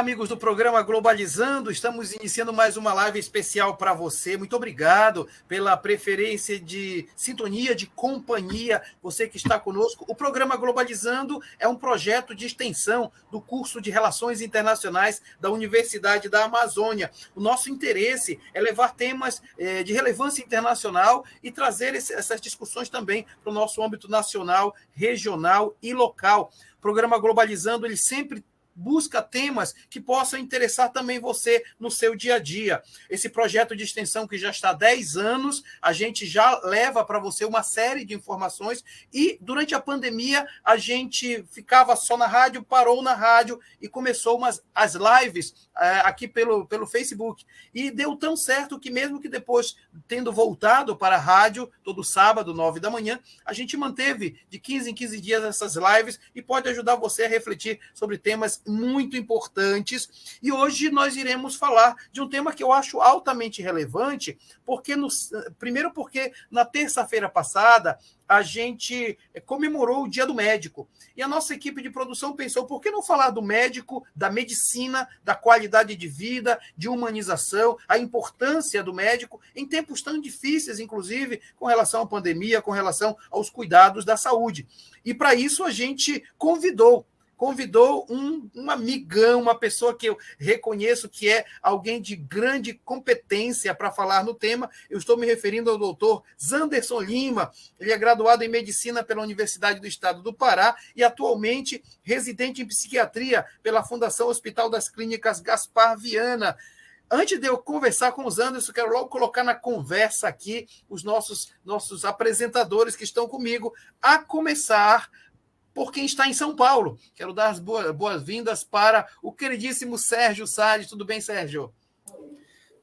amigos do programa Globalizando, estamos iniciando mais uma live especial para você. Muito obrigado pela preferência de sintonia, de companhia, você que está conosco. O programa Globalizando é um projeto de extensão do curso de Relações Internacionais da Universidade da Amazônia. O nosso interesse é levar temas de relevância internacional e trazer essas discussões também para o nosso âmbito nacional, regional e local. O programa Globalizando, ele sempre busca temas que possam interessar também você no seu dia a dia. Esse projeto de extensão que já está há 10 anos, a gente já leva para você uma série de informações e durante a pandemia a gente ficava só na rádio, parou na rádio e começou as lives aqui pelo Facebook. E deu tão certo que mesmo que depois, tendo voltado para a rádio, todo sábado, 9 da manhã, a gente manteve de 15 em 15 dias essas lives e pode ajudar você a refletir sobre temas muito importantes. E hoje nós iremos falar de um tema que eu acho altamente relevante, primeiro porque na terça-feira passada a gente comemorou o Dia do Médico. E a nossa equipe de produção pensou, por que não falar do médico, da medicina, da qualidade de vida, de humanização, a importância do médico em tempos tão difíceis, inclusive com relação à pandemia, com relação aos cuidados da saúde. E para isso a gente convidou um amigão, uma pessoa que eu reconheço que é alguém de grande competência para falar no tema. Eu estou me referindo ao doutor Zanderson Lima. Ele é graduado em Medicina pela Universidade do Estado do Pará e atualmente residente em Psiquiatria pela Fundação Hospital das Clínicas Gaspar Viana. Antes de eu conversar com os Anderson, quero logo colocar na conversa aqui os nossos apresentadores que estão comigo, a começar por quem está em São Paulo. Quero dar as boas-vindas para o queridíssimo Sérgio Salles. Tudo bem, Sérgio?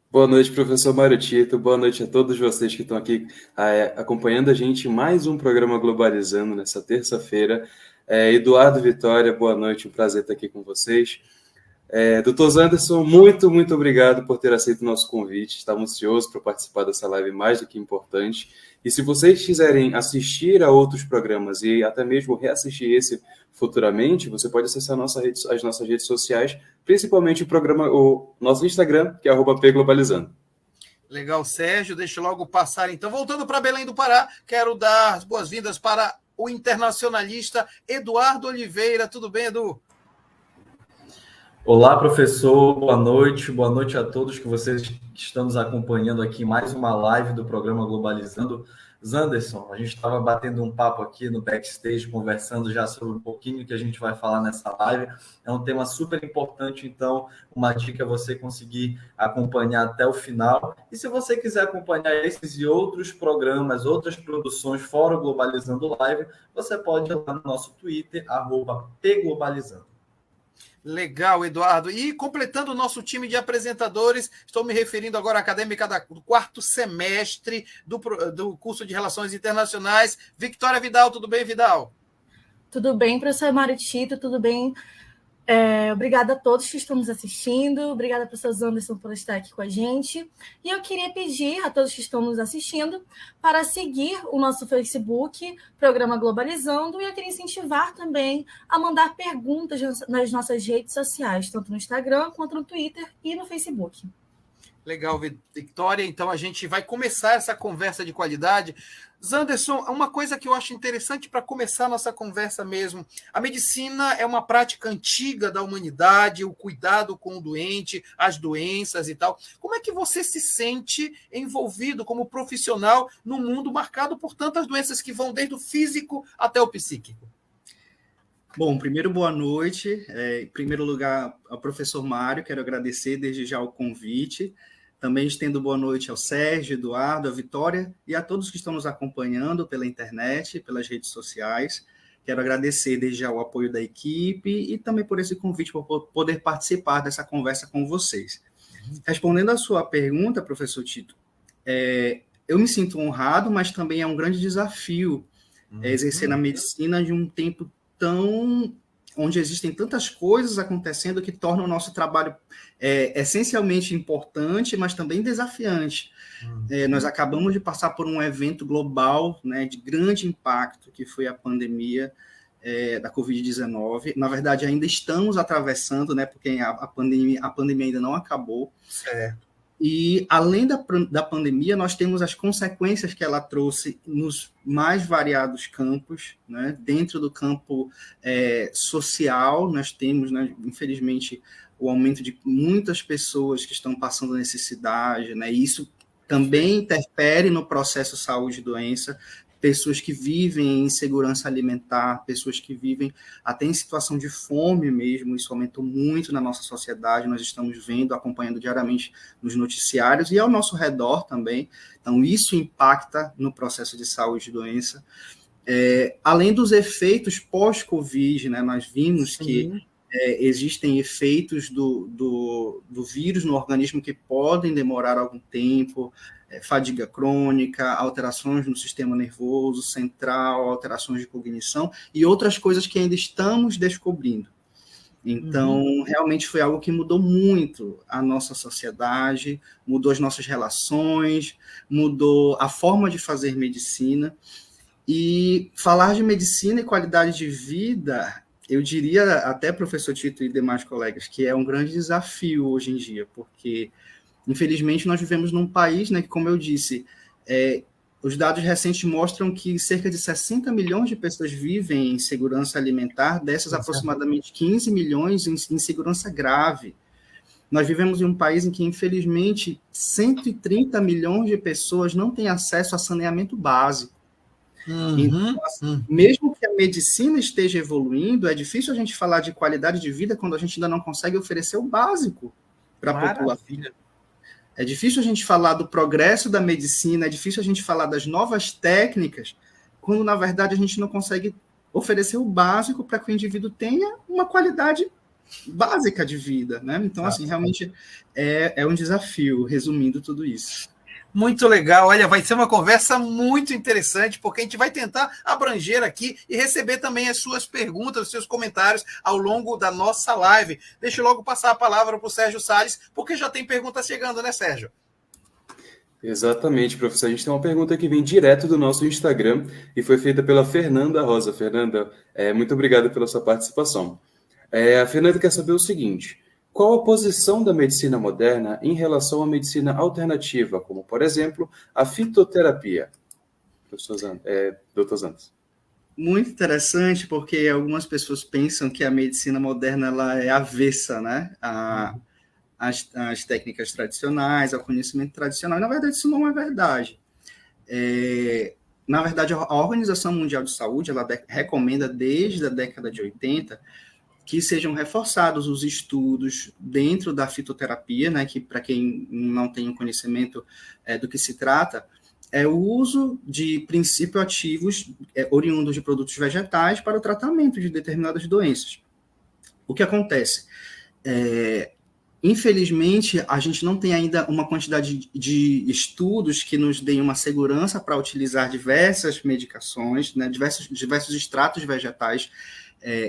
Boa noite, professor Mário Tito. Boa noite a todos vocês que estão aqui acompanhando a gente em mais um programa Globalizando nessa terça-feira. Eduardo Vitória, boa noite, um prazer estar aqui com vocês. Doutor Zanderson, muito obrigado por ter aceito o nosso convite. Estamos ansiosos para participar dessa live mais do que importante. E se vocês quiserem assistir a outros programas e até mesmo reassistir esse futuramente, você pode acessar as nossas redes sociais, principalmente o nosso Instagram, que é @pglobalizando. Legal, Sérgio. Deixa eu logo passar. Então, voltando para Belém do Pará, quero dar as boas-vindas para o internacionalista Eduardo Oliveira. Tudo bem, Edu? Olá, professor, boa noite a todos que vocês estão nos acompanhando aqui em mais uma live do programa Globalizando. Zanderson, a gente estava batendo um papo aqui no backstage, conversando já sobre um pouquinho que a gente vai falar nessa live. É um tema super importante, então uma dica é você conseguir acompanhar até o final. E se você quiser acompanhar esses e outros programas, outras produções fora o Globalizando Live, você pode ir lá no nosso Twitter, @pglobalizando. Legal, Eduardo. E completando o nosso time de apresentadores, estou me referindo agora à acadêmica do quarto semestre do curso de Relações Internacionais, Victória Vidal. Tudo bem, Vidal? Tudo bem, professor Mário Tito, tudo bem. Obrigada a todos que estão nos assistindo, obrigada, professor Zanderson, por estar aqui com a gente. E eu queria pedir a todos que estão nos assistindo para seguir o nosso Facebook, Programa Globalizando, e eu queria incentivar também a mandar perguntas nas nossas redes sociais, tanto no Instagram, quanto no Twitter e no Facebook. Legal, Victória. Então, a gente vai começar essa conversa de qualidade. Zanderson, uma coisa que eu acho interessante para começar a nossa conversa mesmo. A medicina é uma prática antiga da humanidade, o cuidado com o doente, as doenças e tal. Como é que você se sente envolvido como profissional num mundo marcado por tantas doenças que vão desde o físico até o psíquico? Bom, primeiro, boa noite. Em primeiro lugar, ao professor Mário, quero agradecer desde já o convite. Também estendo boa noite ao Sérgio, Eduardo, à Vitória e a todos que estão nos acompanhando pela internet, pelas redes sociais. Quero agradecer desde já o apoio da equipe e também por esse convite, por poder participar dessa conversa com vocês. Respondendo à sua pergunta, professor Tito, eu me sinto honrado, mas também é um grande desafio exercer na medicina de um tempo onde existem tantas coisas acontecendo que tornam o nosso trabalho essencialmente importante, mas também desafiante. Nós acabamos de passar por um evento global, né, de grande impacto, que foi a pandemia, da Covid-19. Na verdade, ainda estamos atravessando, né, porque a pandemia ainda não acabou. E, além da pandemia, nós temos as consequências que ela trouxe nos mais variados campos, né? Dentro do campo social, nós temos, né, infelizmente, o aumento de muitas pessoas que estão passando necessidade, né? E isso também interfere no processo saúde e doença, pessoas que vivem em insegurança alimentar, pessoas que vivem até em situação de fome mesmo, isso aumentou muito na nossa sociedade, nós estamos vendo, acompanhando diariamente nos noticiários e ao nosso redor também, então isso impacta no processo de saúde e doença. Além dos efeitos pós-Covid, né, nós vimos que existem efeitos do vírus no organismo que podem demorar algum tempo, fadiga crônica, alterações no sistema nervoso central, alterações de cognição e outras coisas que ainda estamos descobrindo. Então, realmente foi algo que mudou muito a nossa sociedade, mudou as nossas relações, mudou a forma de fazer medicina. E falar de medicina e qualidade de vida, eu diria até, professor Tito e demais colegas, que é um grande desafio hoje em dia, porque infelizmente, nós vivemos num país, né, que, como eu disse, os dados recentes mostram que cerca de 60 milhões de pessoas vivem em insegurança alimentar, dessas aproximadamente 15 milhões em insegurança grave. Nós vivemos em um país em que, infelizmente, 130 milhões de pessoas não têm acesso a saneamento básico. Então, assim, mesmo que a medicina esteja evoluindo, é difícil a gente falar de qualidade de vida quando a gente ainda não consegue oferecer o básico para a população. É difícil a gente falar do progresso da medicina, é difícil a gente falar das novas técnicas, quando, na verdade, a gente não consegue oferecer o básico para que o indivíduo tenha uma qualidade básica de vida, né? Então, assim, realmente é um desafio, resumindo tudo isso. Muito legal, olha, vai ser uma conversa muito interessante, porque a gente vai tentar abranger aqui e receber também as suas perguntas, os seus comentários ao longo da nossa live. Deixa eu logo passar a palavra para o Sérgio Salles, porque já tem perguntas chegando, né, Sérgio? Exatamente, professor. A gente tem uma pergunta que vem direto do nosso Instagram e foi feita pela Fernanda Rosa. Fernanda, muito obrigado pela sua participação. A Fernanda quer saber o seguinte: qual a posição da medicina moderna em relação à medicina alternativa, como, por exemplo, a fitoterapia? Dr. Zandes. Muito interessante, porque algumas pessoas pensam que a medicina moderna ela é avessa, né, às técnicas tradicionais, ao conhecimento tradicional. E, na verdade, isso não é verdade. Na verdade, a Organização Mundial de Saúde ela recomenda desde a década de 80 que sejam reforçados os estudos dentro da fitoterapia, né, que, para quem não tem conhecimento do que se trata, é o uso de princípios ativos oriundos de produtos vegetais para o tratamento de determinadas doenças. O que acontece? Infelizmente, a gente não tem ainda uma quantidade de estudos que nos deem uma segurança para utilizar diversas medicações, né, diversos extratos vegetais,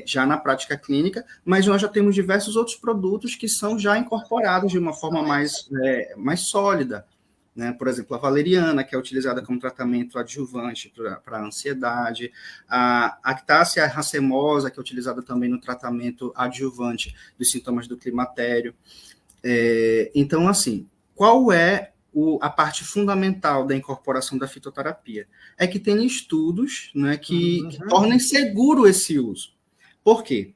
já na prática clínica, mas nós já temos diversos outros produtos que são já incorporados de uma forma mais sólida, né? Por exemplo, a valeriana, que é utilizada como tratamento adjuvante para a ansiedade, a Actácia racemosa, que é utilizada também no tratamento adjuvante dos sintomas do climatério. Então, assim, qual é a parte fundamental da incorporação da fitoterapia? É que tem estudos, né, que tornem seguro esse uso. Por quê?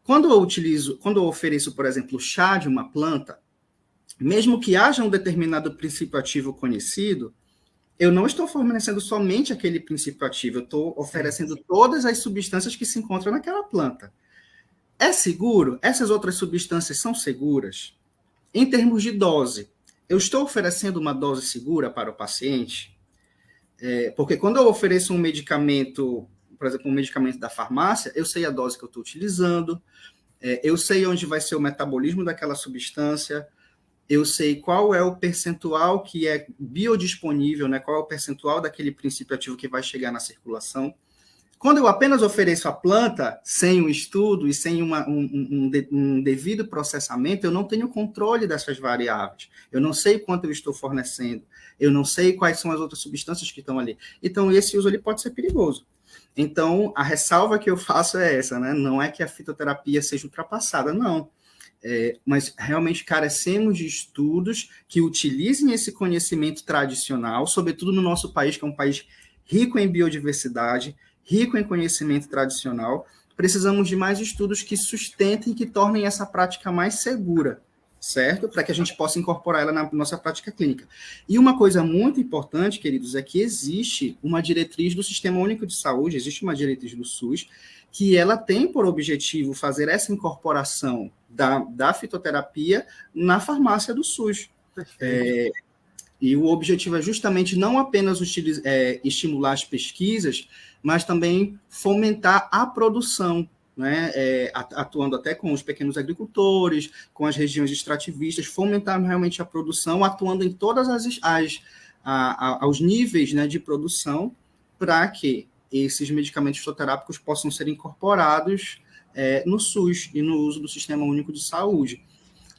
Quando eu ofereço, por exemplo, chá de uma planta, mesmo que haja um determinado princípio ativo conhecido, eu não estou fornecendo somente aquele princípio ativo, eu estou oferecendo todas as substâncias que se encontram naquela planta. É seguro? Essas outras substâncias são seguras? Em termos de dose, eu estou oferecendo uma dose segura para o paciente? Porque quando eu ofereço um medicamento, por exemplo, um medicamento da farmácia, eu sei a dose que eu estou utilizando, eu sei onde vai ser o metabolismo daquela substância, eu sei qual é o percentual que é biodisponível, né? Qual é o percentual daquele princípio ativo que vai chegar na circulação. Quando eu apenas ofereço a planta, sem um estudo e sem um devido processamento, eu não tenho controle dessas variáveis. Eu não sei quanto eu estou fornecendo. Eu não sei quais são as outras substâncias que estão ali. Então, esse uso ali pode ser perigoso. Então, a ressalva que eu faço é essa, né? Não é que a fitoterapia seja ultrapassada, não. Mas realmente carecemos de estudos que utilizem esse conhecimento tradicional, sobretudo no nosso país, que é um país rico em biodiversidade, rico em conhecimento tradicional. Precisamos de mais estudos que sustentem e que tornem essa prática mais segura, certo? Para que a gente possa incorporar ela na nossa prática clínica. E uma coisa muito importante, queridos, é que existe uma diretriz do Sistema Único de Saúde, existe uma diretriz do SUS, que ela tem por objetivo fazer essa incorporação da fitoterapia na farmácia do SUS. E o objetivo é justamente não apenas estimular as pesquisas, mas também fomentar a produção, né? Atuando até com os pequenos agricultores, com as regiões extrativistas, fomentar realmente a produção, atuando em todas aos níveis, né, de produção, para que esses medicamentos fitoterápicos possam ser incorporados no SUS e no uso do Sistema Único de Saúde.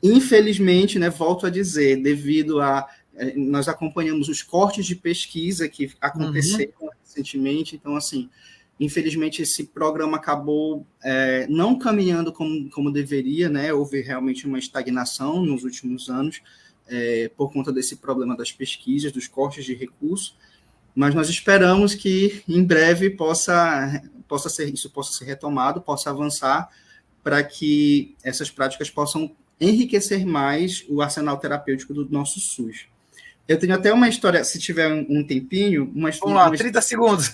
Infelizmente, né, volto a dizer, devido a... Nós acompanhamos os cortes de pesquisa que aconteceram recentemente, então, assim, infelizmente, esse programa acabou não caminhando como deveria, né? Houve realmente uma estagnação nos últimos anos por conta desse problema das pesquisas, dos cortes de recursos, mas nós esperamos que em breve isso possa ser retomado, possa avançar para que essas práticas possam enriquecer mais o arsenal terapêutico do nosso SUS. Eu tenho até uma história, se tiver um tempinho... Vamos lá, 30 segundos.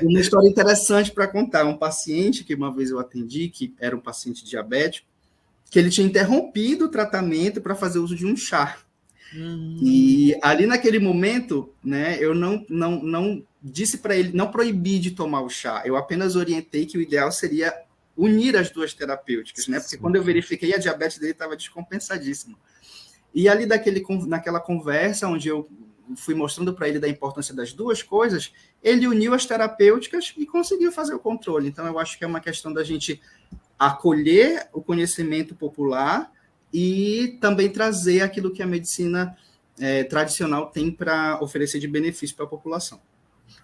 Uma história interessante para contar. Um paciente que uma vez eu atendi, que era um paciente diabético, que ele tinha interrompido o tratamento para fazer uso de um chá. E ali naquele momento, né, eu não disse para ele, não proibi de tomar o chá, eu apenas orientei que o ideal seria unir as duas terapêuticas, né? Porque quando eu verifiquei, a diabetes dele estava descompensadíssima. E ali naquela conversa, onde eu fui mostrando para ele da importância das duas coisas, ele uniu as terapêuticas e conseguiu fazer o controle. Então, eu acho que é uma questão da gente acolher o conhecimento popular e também trazer aquilo que a medicina tradicional tem para oferecer de benefício para a população.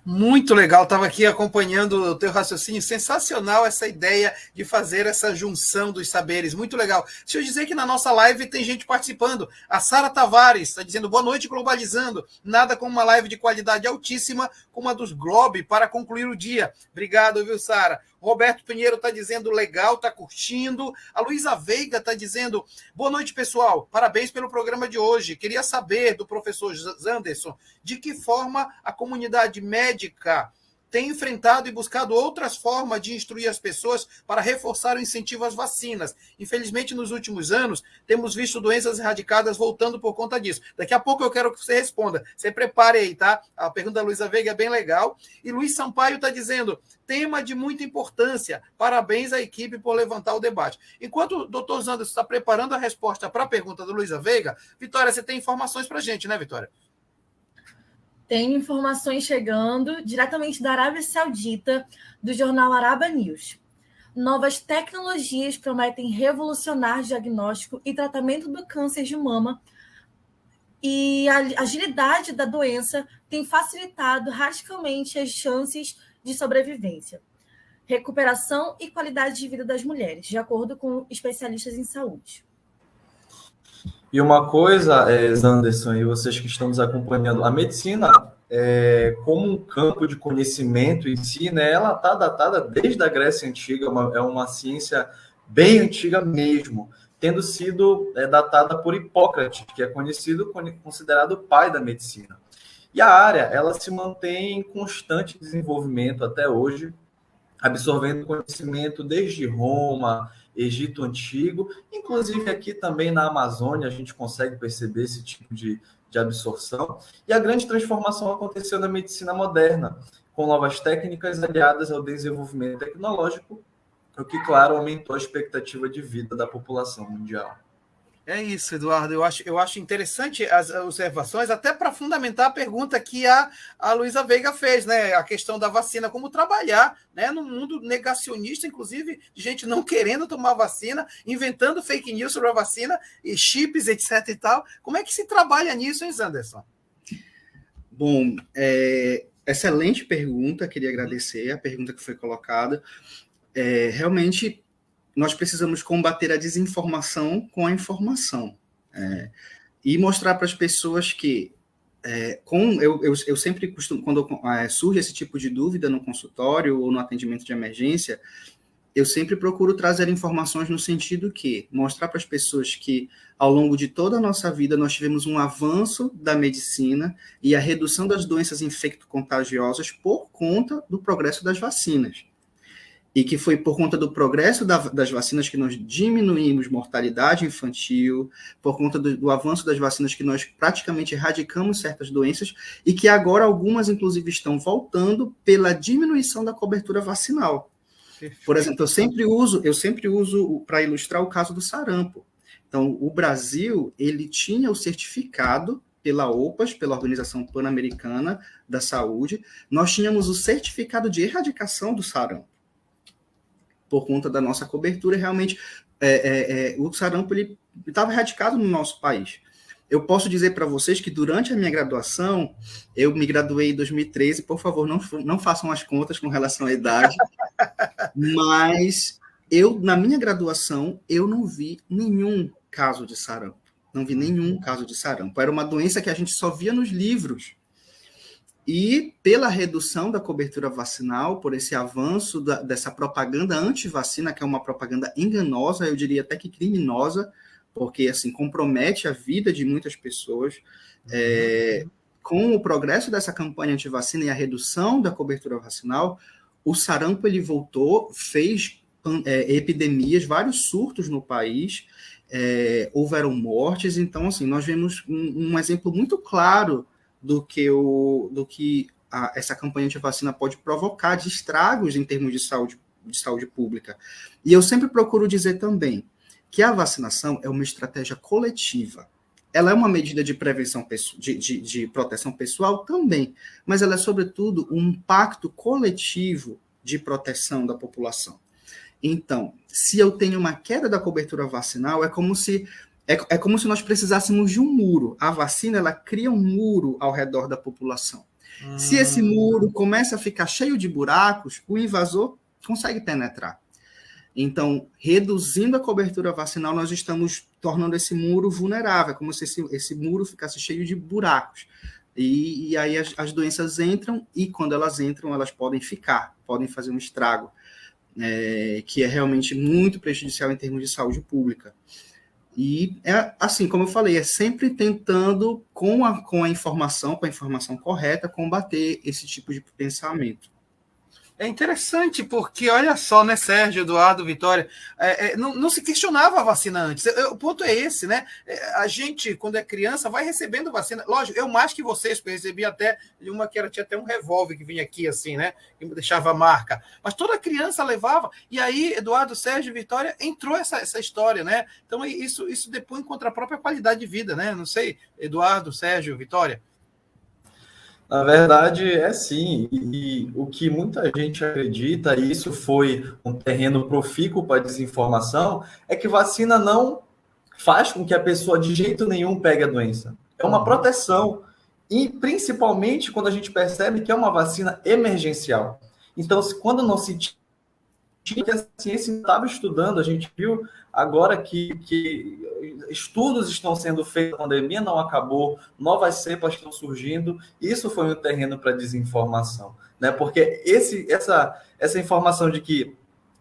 Muito legal, estava aqui acompanhando o teu raciocínio, sensacional essa ideia de fazer essa junção dos saberes, muito legal. Deixa eu dizer que na nossa live tem gente participando, a Sara Tavares está dizendo, boa noite, Globalizando, nada como uma live de qualidade altíssima como a dos Globe para concluir o dia. Obrigado, viu, Sara? Roberto Pinheiro está dizendo legal, está curtindo. A Luísa Veiga está dizendo, boa noite, pessoal, parabéns pelo programa de hoje. Queria saber do professor Zanderson de que forma a comunidade médica tem enfrentado e buscado outras formas de instruir as pessoas para reforçar o incentivo às vacinas. Infelizmente, nos últimos anos, temos visto doenças erradicadas voltando por conta disso. Daqui a pouco eu quero que você responda. Você prepare aí, tá? A pergunta da Luísa Veiga é bem legal. E Luiz Sampaio está dizendo, tema de muita importância. Parabéns à equipe por levantar o debate. Enquanto o doutor Zanderson está preparando a resposta para a pergunta da Luísa Veiga, Vitória, você tem informações para a gente, né, Vitória? Tem informações chegando diretamente da Arábia Saudita, do jornal Araba News. Novas tecnologias prometem revolucionar diagnóstico e tratamento do câncer de mama, e a agilidade da doença tem facilitado radicalmente as chances de sobrevivência, recuperação e qualidade de vida das mulheres, de acordo com especialistas em saúde. E uma coisa, Zanderson, e vocês que estão nos acompanhando, a medicina, como um campo de conhecimento em si, né, ela está datada desde a Grécia Antiga, é uma ciência bem antiga mesmo, tendo sido datada por Hipócrates, que é considerado o pai da medicina. E a área, ela se mantém em constante desenvolvimento até hoje, absorvendo conhecimento desde Roma, Egito Antigo, inclusive aqui também na Amazônia a gente consegue perceber esse tipo de absorção. E a grande transformação aconteceu na medicina moderna, com novas técnicas aliadas ao desenvolvimento tecnológico, o que, claro, aumentou a expectativa de vida da população mundial. É isso, Eduardo. Eu acho interessante as observações, até para fundamentar a pergunta que a Luísa Veiga fez, né? A questão da vacina, como trabalhar, né? No mundo negacionista, inclusive, de gente não querendo tomar vacina, inventando fake news sobre a vacina, e chips, etc. e tal. Como é que se trabalha nisso, hein, Zanderson? Bom, Excelente pergunta, queria agradecer a pergunta que foi colocada. Realmente, nós precisamos combater a desinformação com a informação. E mostrar para as pessoas que, eu sempre costumo, quando surge esse tipo de dúvida no consultório ou no atendimento de emergência, eu sempre procuro trazer informações no sentido que mostrar para as pessoas que, ao longo de toda a nossa vida, nós tivemos um avanço da medicina e a redução das doenças infecto-contagiosas por conta do progresso das vacinas. E que foi por conta do progresso das vacinas que nós diminuímos mortalidade infantil, por conta do avanço das vacinas que nós praticamente erradicamos certas doenças, e que agora algumas, inclusive, estão voltando pela diminuição da cobertura vacinal. Por exemplo, eu sempre uso para ilustrar o caso do sarampo. Então, o Brasil, ele tinha o certificado pela OPAS, pela Organização Pan-Americana da Saúde, nós tínhamos o certificado de erradicação do sarampo. Por conta da nossa cobertura, realmente, o sarampo estava erradicado no nosso país. Eu posso dizer para vocês que durante a minha graduação, eu me graduei em 2013, por favor, não façam as contas com relação à idade, mas na minha graduação, eu não vi nenhum caso de sarampo. Não vi nenhum caso de sarampo. Era uma doença que a gente só via nos livros. E pela redução da cobertura vacinal, por esse avanço dessa propaganda anti-vacina, que é uma propaganda enganosa, eu diria até que criminosa, porque assim compromete a vida de muitas pessoas. Com o progresso dessa campanha anti-vacina e a redução da cobertura vacinal, o sarampo ele voltou, fez epidemias, vários surtos no país, houveram mortes. Então, assim, nós vemos um exemplo muito claro do que essa campanha anti-vacina pode provocar de estragos em termos de saúde pública. E eu sempre procuro dizer também que a vacinação é uma estratégia coletiva. Ela é uma medida de prevenção, de proteção pessoal também, mas ela é, sobretudo, um pacto coletivo de proteção da população. Então, se eu tenho uma queda da cobertura vacinal, é como se nós precisássemos de um muro. A vacina, ela cria um muro ao redor da população. Se esse muro começa a ficar cheio de buracos, o invasor consegue penetrar. Então, reduzindo a cobertura vacinal, nós estamos tornando esse muro vulnerável, como se esse muro ficasse cheio de buracos. E aí as doenças entram, e quando elas entram, elas podem fazer um estrago, que é realmente muito prejudicial em termos de saúde pública. E, assim, como eu falei, é sempre tentando, com a informação correta, combater esse tipo de pensamento. É interessante, porque olha só, né, Sérgio, Eduardo, Vitória, não se questionava a vacina antes. O ponto é esse, né? A gente, quando é criança, vai recebendo vacina. Lógico, eu mais que vocês, porque eu recebi até uma que tinha até um revólver que vinha aqui, assim, né? Que me deixava a marca. Mas toda criança levava. E aí, Eduardo, Sérgio, Vitória, entrou essa história, né? Então, isso depõe contra a própria qualidade de vida, né? Não sei, Eduardo, Sérgio, Vitória. Na verdade, é sim, e o que muita gente acredita, e isso foi um terreno profícuo para a desinformação, é que vacina não faz com que a pessoa de jeito nenhum pegue a doença. É uma proteção, e principalmente quando a gente percebe que é uma vacina emergencial. Então, quando não se tinha, que a ciência estava estudando, a gente viu agora que estudos estão sendo feitos, a pandemia não acabou, novas cepas estão surgindo, isso foi um terreno para desinformação, né? Porque essa informação de que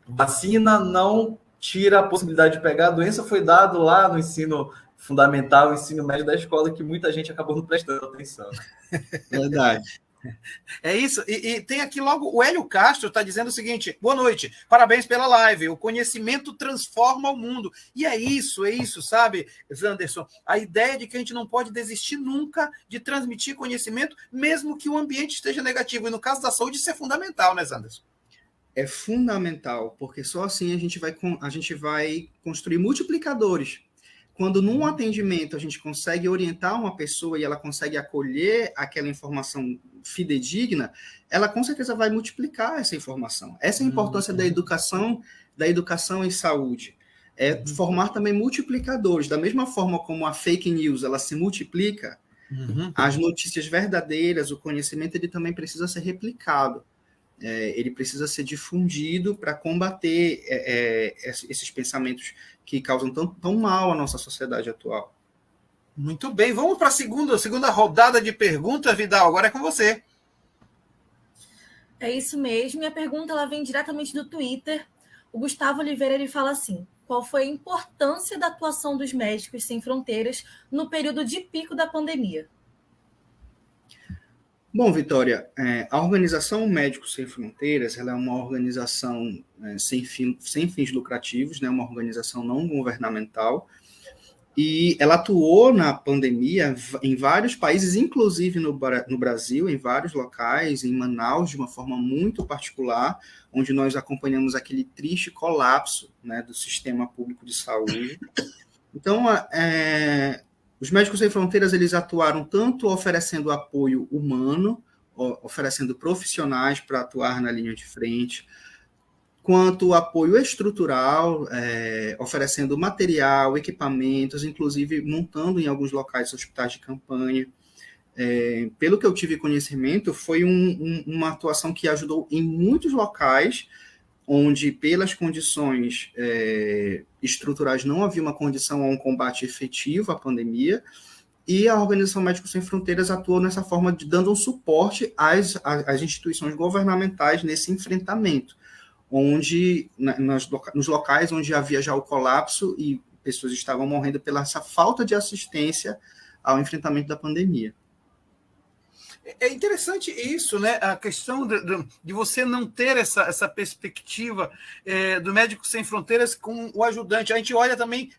vacina não tira a possibilidade de pegar a doença foi dado lá no ensino fundamental, ensino médio da escola, que muita gente acabou não prestando atenção. Verdade. É isso, e tem aqui logo o Hélio Castro está dizendo o seguinte: boa noite, parabéns pela live, o conhecimento transforma o mundo. E é isso, sabe, Zanderson? A ideia de que a gente não pode desistir nunca de transmitir conhecimento, mesmo que o ambiente esteja negativo. E no caso da saúde, isso é fundamental, né, Zanderson? É fundamental, porque só assim a gente vai construir multiplicadores. Quando num atendimento a gente consegue orientar uma pessoa e ela consegue acolher aquela informação fidedigna, ela com certeza vai multiplicar essa informação. Essa é a importância da educação em saúde. Formar também multiplicadores. Da mesma forma como a fake news ela se multiplica, As notícias verdadeiras, o conhecimento, ele também precisa ser replicado. Ele precisa ser difundido para combater esses pensamentos que causam tão mal à nossa sociedade atual. Muito bem, vamos para a segunda rodada de perguntas, Vidal, agora é com você. É isso mesmo, minha pergunta ela vem diretamente do Twitter. O Gustavo Oliveira ele fala assim: qual foi a importância da atuação dos Médicos Sem Fronteiras no período de pico da pandemia? Bom, Vitória, a Organização Médicos Sem Fronteiras ela é uma organização sem fins lucrativos, né, uma organização não governamental, e ela atuou na pandemia em vários países, inclusive no Brasil, em vários locais, em Manaus, de uma forma muito particular, onde nós acompanhamos aquele triste colapso, né, do sistema público de saúde. Então, os Médicos Sem Fronteiras eles atuaram tanto oferecendo apoio humano, oferecendo profissionais para atuar na linha de frente, quanto apoio estrutural, oferecendo material, equipamentos, inclusive montando em alguns locais hospitais de campanha. Pelo que eu tive conhecimento, foi uma atuação que ajudou em muitos locais, onde, pelas condições estruturais, não havia uma condição a um combate efetivo à pandemia, e a Organização Médicos Sem Fronteiras atuou nessa forma, dando um suporte às instituições governamentais nesse enfrentamento, onde, nos locais onde havia já o colapso e pessoas estavam morrendo pela essa falta de assistência ao enfrentamento da pandemia. É interessante isso, né? A questão de você não ter essa perspectiva do Médico Sem Fronteiras com o ajudante. A gente olha também,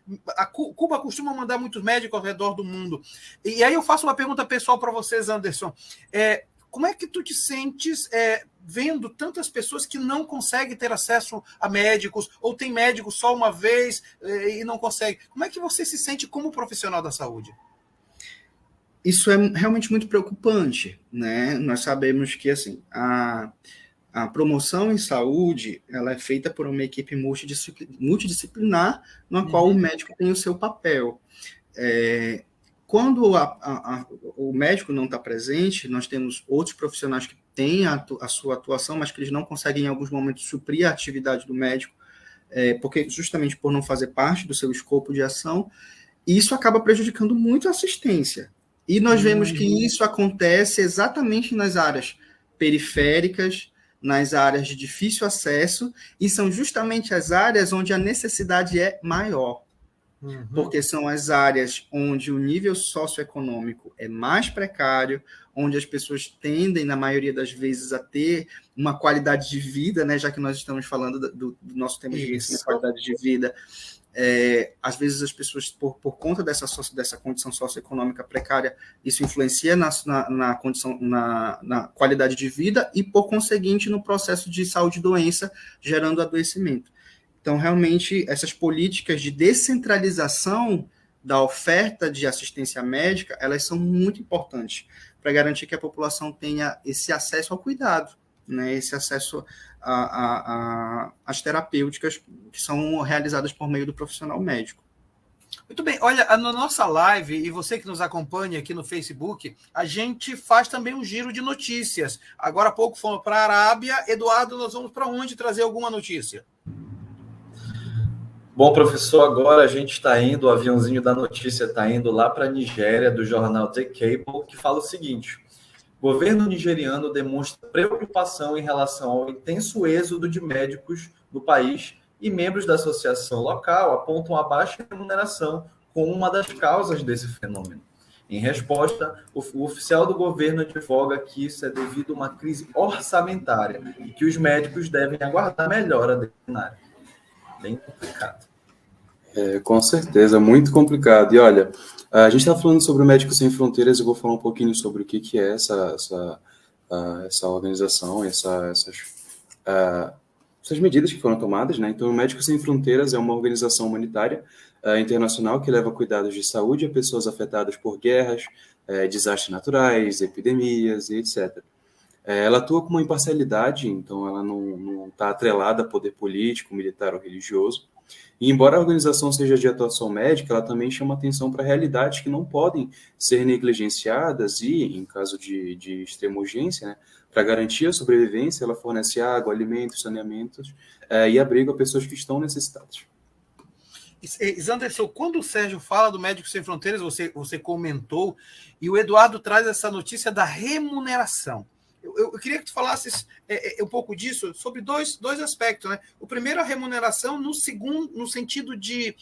Cuba costuma mandar muitos médicos ao redor do mundo. E aí eu faço uma pergunta pessoal para vocês, Anderson. Como é que tu te sentes vendo tantas pessoas que não conseguem ter acesso a médicos, ou tem médico só uma vez e não consegue? Como é que você se sente como profissional da saúde? Isso é realmente muito preocupante, né? Nós sabemos que assim, a promoção em saúde ela é feita por uma equipe multidisciplinar, na qual o médico tem o seu papel. Quando o médico não está presente, nós temos outros profissionais que têm a sua atuação, mas que eles não conseguem, em alguns momentos, suprir a atividade do médico, justamente por não fazer parte do seu escopo de ação, e isso acaba prejudicando muito a assistência. E nós vemos que isso acontece exatamente nas áreas periféricas, nas áreas de difícil acesso, e são justamente as áreas onde a necessidade é maior. Porque são as áreas onde o nível socioeconômico é mais precário, onde as pessoas tendem, na maioria das vezes, a ter uma qualidade de vida, né, já que nós estamos falando do nosso tema de medicina, qualidade de vida. Às vezes as pessoas, por conta dessa condição socioeconômica precária, isso influencia na qualidade de vida e, por conseguinte, no processo de saúde e doença, gerando adoecimento. Então, realmente, essas políticas de descentralização da oferta de assistência médica, elas são muito importantes para garantir que a população tenha esse acesso ao cuidado, né, esse acesso às terapêuticas que são realizadas por meio do profissional médico. Muito bem, olha, na nossa live, e você que nos acompanha aqui no Facebook, a gente faz também um giro de notícias. Agora há pouco fomos para a Arábia. Eduardo, nós vamos para onde trazer alguma notícia? Bom, professor, agora a gente está indo, o aviãozinho da notícia está indo lá para a Nigéria, do jornal The Cable, que fala o seguinte: o governo nigeriano demonstra preocupação em relação ao intenso êxodo de médicos do país, e membros da associação local apontam a baixa remuneração como uma das causas desse fenômeno. Em resposta, o oficial do governo advoga que isso é devido a uma crise orçamentária e que os médicos devem aguardar melhora desse cenário. Bem complicado. Com certeza, muito complicado. E olha, a gente está falando sobre o Médicos Sem Fronteiras, eu vou falar um pouquinho sobre o que é essa organização, essas medidas que foram tomadas, né? Então, o Médicos Sem Fronteiras é uma organização humanitária internacional que leva cuidados de saúde a pessoas afetadas por guerras, desastres naturais, epidemias e etc. Ela atua com uma imparcialidade, então ela não está atrelada a poder político, militar ou religioso. E embora a organização seja de atuação médica, ela também chama atenção para realidades que não podem ser negligenciadas e, em caso de extrema urgência, né, para garantir a sobrevivência, ela fornece água, alimentos, saneamentos e abrigo a pessoas que estão necessitadas. Zanderson, quando o Sérgio fala do Médicos Sem Fronteiras, você comentou, e o Eduardo traz essa notícia da remuneração. Eu queria que tu falasses um pouco disso, sobre dois aspectos, né? O primeiro, a remuneração, no sentido de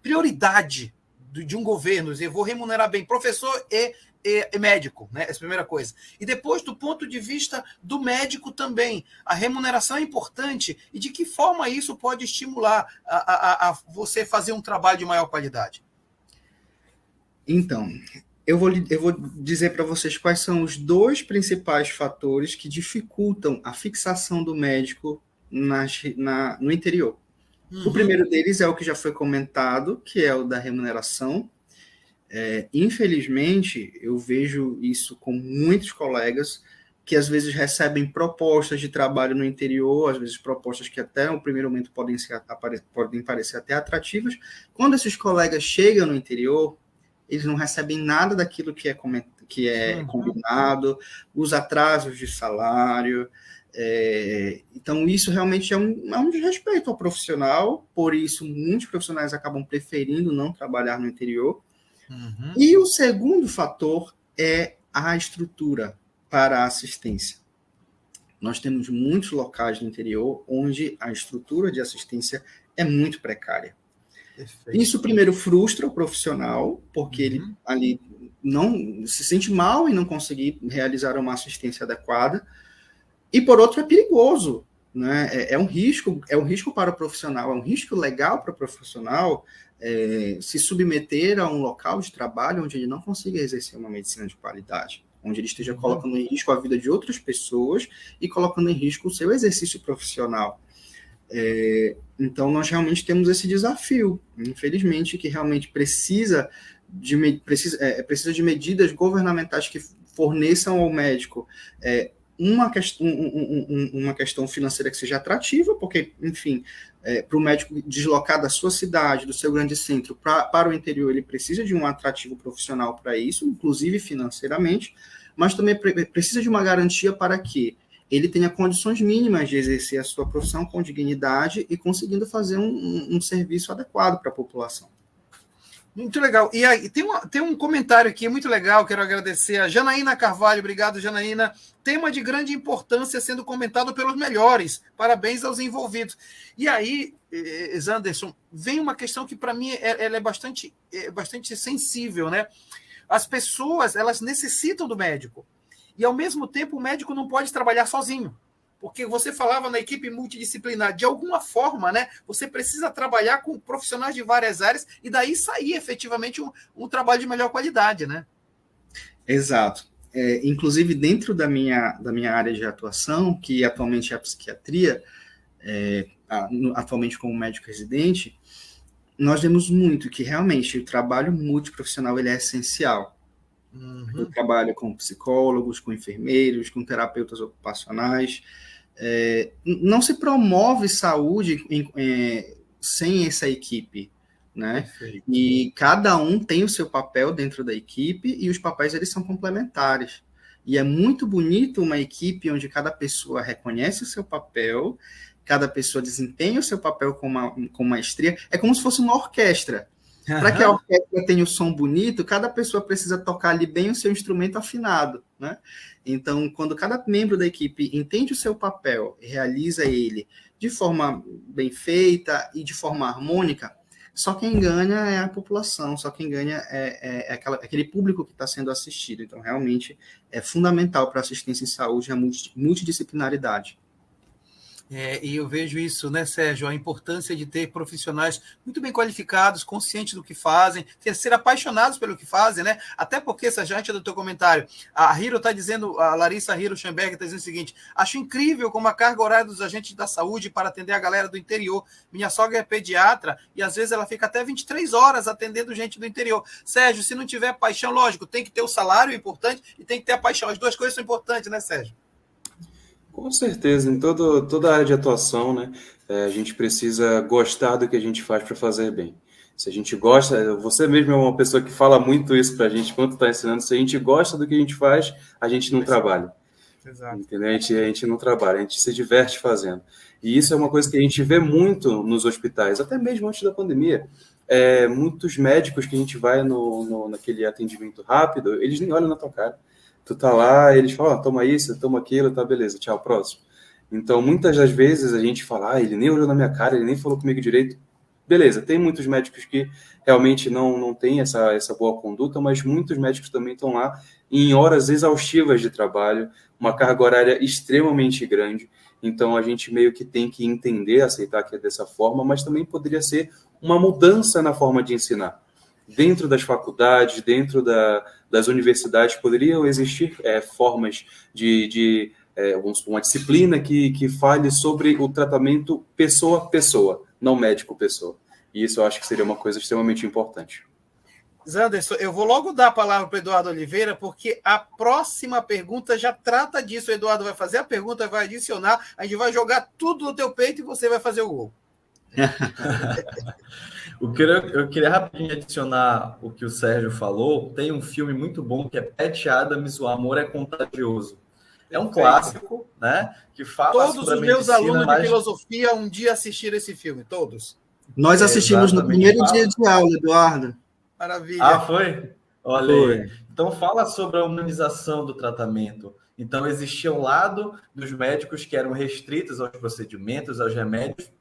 prioridade de um governo. Eu vou remunerar bem professor e médico, né? Essa é a primeira coisa. E depois, do ponto de vista do médico também, a remuneração é importante, e de que forma isso pode estimular a você fazer um trabalho de maior qualidade? Então, eu vou dizer para vocês quais são os dois principais fatores que dificultam a fixação do médico no interior. Uhum. O primeiro deles é o que já foi comentado, que é o da remuneração. Infelizmente, eu vejo isso com muitos colegas que às vezes recebem propostas de trabalho no interior, às vezes propostas que até no primeiro momento podem parecer até atrativas. Quando esses colegas chegam no interior, eles não recebem nada daquilo que é combinado, os atrasos de salário. Então, isso realmente é um desrespeito ao profissional, por isso muitos profissionais acabam preferindo não trabalhar no interior. Uhum. E o segundo fator é a estrutura para a assistência. Nós temos muitos locais no interior onde a estrutura de assistência é muito precária. Perfeito. Isso primeiro frustra o profissional, porque ele ali não se sente mal em não conseguir realizar uma assistência adequada, e por outro é perigoso, né? É um risco para o profissional, é um risco legal para o profissional se submeter a um local de trabalho onde ele não consiga exercer uma medicina de qualidade, onde ele esteja colocando em risco a vida de outras pessoas e colocando em risco o seu exercício profissional. Então, nós realmente temos esse desafio, infelizmente, que realmente precisa de medidas governamentais que forneçam ao médico uma questão financeira que seja atrativa, porque, enfim, para o médico deslocar da sua cidade, do seu grande centro, para o interior, ele precisa de um atrativo profissional para isso, inclusive financeiramente, mas também precisa de uma garantia para que ele tenha condições mínimas de exercer a sua profissão com dignidade e conseguindo fazer um serviço adequado para a população. Muito legal. E aí, tem um comentário aqui muito legal, quero agradecer a Janaína Carvalho. Obrigado, Janaína. Tema de grande importância sendo comentado pelos melhores. Parabéns aos envolvidos. E aí, Zanderson, vem uma questão que para mim ela é bastante sensível, né? As pessoas, elas necessitam do médico. E, ao mesmo tempo, o médico não pode trabalhar sozinho. Porque você falava na equipe multidisciplinar, de alguma forma, né, você precisa trabalhar com profissionais de várias áreas e daí sair efetivamente um trabalho de melhor qualidade, né? Exato. Inclusive, dentro da minha área de atuação, que atualmente é a psiquiatria, atualmente como médico residente, nós vemos muito que realmente o trabalho multiprofissional ele é essencial. Eu trabalho com psicólogos, com enfermeiros, com terapeutas ocupacionais. Não se promove saúde sem essa equipe, né? Perfeito. E cada um tem o seu papel dentro da equipe e os papéis eles são complementares. E é muito bonito uma equipe onde cada pessoa reconhece o seu papel, cada pessoa desempenha o seu papel com maestria. É como se fosse uma orquestra. Para que a orquestra tenha o som bonito, cada pessoa precisa tocar ali bem o seu instrumento afinado, né? Então, quando cada membro da equipe entende o seu papel e realiza ele de forma bem feita e de forma harmônica, só quem ganha é a população, só quem ganha é aquele público que está sendo assistido. Então, realmente, é fundamental para a assistência em saúde a multidisciplinaridade. E eu vejo isso, né, Sérgio, a importância de ter profissionais muito bem qualificados, conscientes do que fazem, ser apaixonados pelo que fazem, né? Até porque, Sérgio, antes do teu comentário, a Hiro está dizendo, a Larissa Hiro Schemberg está dizendo o seguinte: acho incrível como a carga horária dos agentes da saúde para atender a galera do interior. Minha sogra é pediatra e às vezes ela fica até 23 horas atendendo gente do interior. Sérgio, se não tiver paixão, lógico, tem que ter o salário importante e tem que ter a paixão. As duas coisas são importantes, né, Sérgio? Com certeza, em toda a área de atuação, né, a gente precisa gostar do que a gente faz para fazer bem. Se a gente gosta, você mesmo é uma pessoa que fala muito isso para a gente quando está ensinando, se a gente gosta do que a gente faz, a gente não trabalha. Exato. Entendeu? A gente não trabalha, a gente se diverte fazendo. E isso é uma coisa que a gente vê muito nos hospitais, até mesmo antes da pandemia. Muitos médicos que a gente vai naquele atendimento rápido, eles nem olham na tua cara. Tu tá lá, eles falam, toma isso, toma aquilo, tá, beleza, tchau, próximo. Então, muitas das vezes a gente fala, ele nem olhou na minha cara, ele nem falou comigo direito. Beleza, tem muitos médicos que realmente não têm essa boa conduta, mas muitos médicos também estão lá em horas exaustivas de trabalho, uma carga horária extremamente grande. Então, a gente meio que tem que entender, aceitar que é dessa forma, mas também poderia ser uma mudança na forma de ensinar. Dentro das faculdades, dentro das universidades, poderiam existir formas de vamos supor, uma disciplina que fale sobre o tratamento pessoa-pessoa, não médico-pessoa. E isso eu acho que seria uma coisa extremamente importante. Zanderson, eu vou logo dar a palavra para o Eduardo Oliveira, porque a próxima pergunta já trata disso. O Eduardo vai fazer a pergunta, vai adicionar, a gente vai jogar tudo no teu peito e você vai fazer o gol. Eu queria rapidinho adicionar o que o Sérgio falou. Tem um filme muito bom que é Patch Adams, O Amor é Contagioso. É um clássico, né? Que fala todos sobre os meus alunos mas... de filosofia um dia assistiram esse filme, todos. Nós assistimos no primeiro dia de aula, Eduardo. Maravilha. Ah, foi? Olha aí. Então fala sobre a humanização do tratamento. Então existia um lado dos médicos que eram restritos aos procedimentos, aos remédios,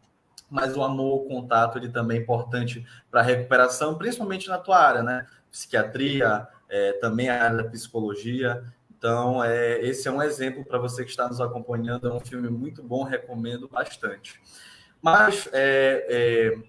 mas o amor, o contato, ele também é importante para a recuperação, principalmente na tua área, né? Psiquiatria, também a área da psicologia. Então, esse é um exemplo para você que está nos acompanhando. É um filme muito bom, recomendo bastante. Mas,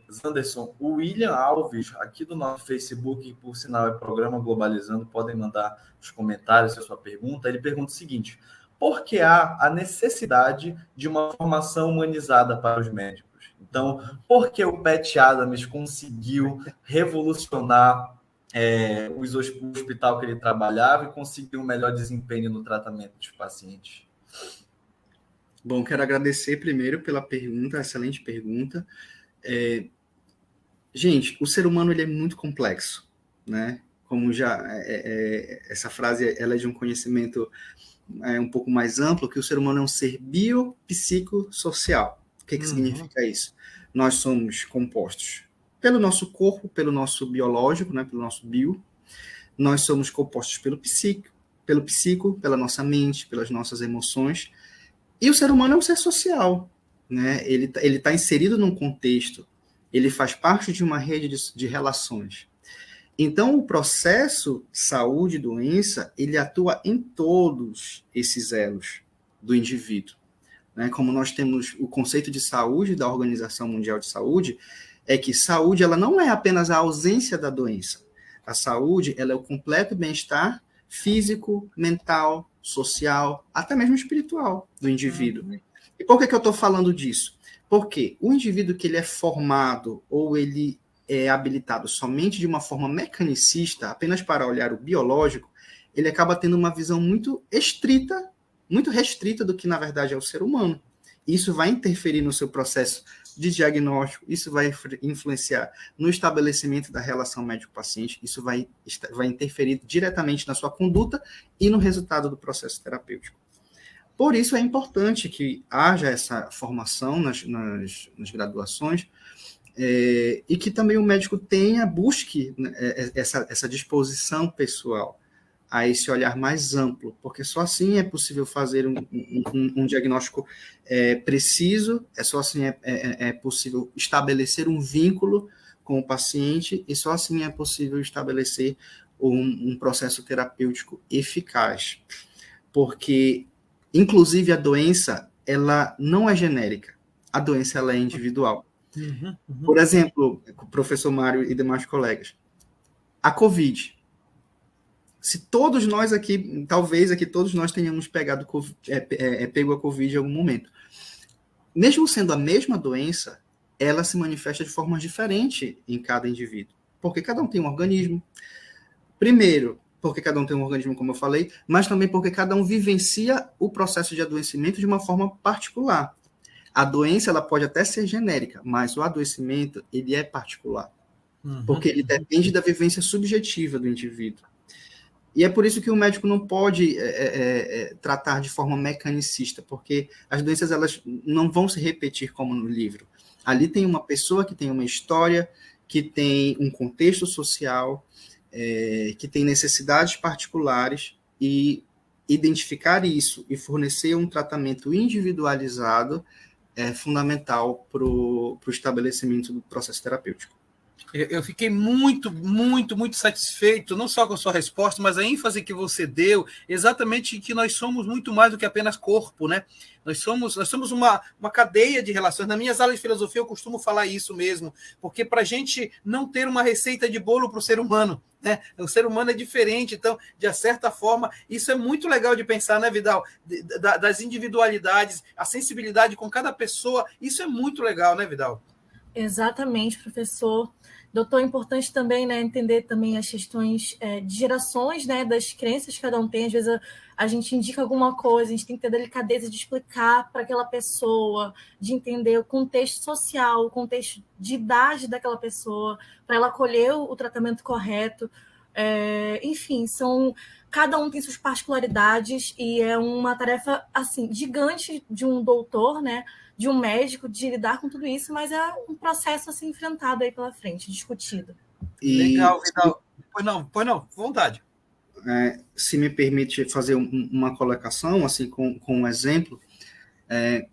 Zanderson, o William Alves, aqui do nosso Facebook, que por sinal é Programa Globalizando, podem mandar os comentários a sua pergunta. Ele pergunta o seguinte: por que há a necessidade de uma formação humanizada para os médicos? Então, por que o Patch Adams conseguiu revolucionar o hospital que ele trabalhava e conseguir um melhor desempenho no tratamento dos pacientes? Bom, quero agradecer primeiro pela pergunta, excelente pergunta. Gente, o ser humano ele é muito complexo, né? Como já essa frase ela é de um conhecimento um pouco mais amplo, que o ser humano é um ser biopsicossocial. O que significa isso? Nós somos compostos pelo nosso corpo, pelo nosso biológico, né, pelo nosso bio. Nós somos compostos pelo psico, pela nossa mente, pelas nossas emoções. E o ser humano é um ser social, né? Ele tá inserido num contexto, ele faz parte de uma rede de relações. Então, o processo saúde e doença, ele atua em todos esses elos do indivíduo. Né? Como nós temos o conceito de saúde da Organização Mundial de Saúde, é que saúde ela não é apenas a ausência da doença. A saúde ela é o completo bem-estar físico, mental, social, até mesmo espiritual do indivíduo. E por que eu estou falando disso? Porque o indivíduo que ele é formado ou ele é habilitado somente de uma forma mecanicista, apenas para olhar o biológico, ele acaba tendo uma visão muito restrita do que, na verdade, é o ser humano. Isso vai interferir no seu processo de diagnóstico, isso vai influenciar no estabelecimento da relação médico-paciente, isso vai interferir diretamente na sua conduta e no resultado do processo terapêutico. Por isso é importante que haja essa formação nas graduações, e que também o médico busque essa disposição pessoal a esse olhar mais amplo, porque só assim é possível fazer um diagnóstico preciso, só assim é possível estabelecer um vínculo com o paciente, e só assim é possível estabelecer um processo terapêutico eficaz. Porque, inclusive, a doença, ela não é genérica, a doença ela é individual. Por exemplo, professor Mário e demais colegas, a COVID. Se todos nós aqui, talvez aqui todos nós tenhamos pego a COVID em algum momento. Mesmo sendo a mesma doença, ela se manifesta de forma diferente em cada indivíduo, porque cada um tem um organismo. Primeiro, porque cada um tem um organismo, como eu falei, mas também porque cada um vivencia o processo de adoecimento de uma forma particular. A doença ela pode até ser genérica, mas o adoecimento ele é particular, porque ele depende da vivência subjetiva do indivíduo. E é por isso que o médico não pode tratar de forma mecanicista, porque as doenças elas não vão se repetir como no livro. Ali tem uma pessoa que tem uma história, que tem um contexto social, que tem necessidades particulares, e identificar isso e fornecer um tratamento individualizado é fundamental para o estabelecimento do processo terapêutico. Eu fiquei muito satisfeito, não só com a sua resposta, mas a ênfase que você deu, exatamente que nós somos muito mais do que apenas corpo, né? Nós somos uma cadeia de relações. Nas minhas aulas de filosofia eu costumo falar isso mesmo, porque para a gente não ter uma receita de bolo para o ser humano, né? O ser humano é diferente, então, de certa forma, isso é muito legal de pensar, né, Vidal? Das individualidades, a sensibilidade com cada pessoa, isso é muito legal, né, Vidal? Exatamente, professor. Doutor, é importante também, né, entender também as questões de gerações, né, das crenças que cada um tem. Às vezes a gente indica alguma coisa, a gente tem que ter delicadeza de explicar para aquela pessoa, de entender o contexto social, o contexto de idade daquela pessoa, para ela acolher o tratamento correto. Enfim, cada um tem suas particularidades e é uma tarefa assim gigante de um doutor, né, de um médico, de lidar com tudo isso, mas é um processo assim enfrentado aí pela frente, discutido. Legal, Vidal. Pois não, vontade. Se me permite fazer uma colocação, assim, com um exemplo,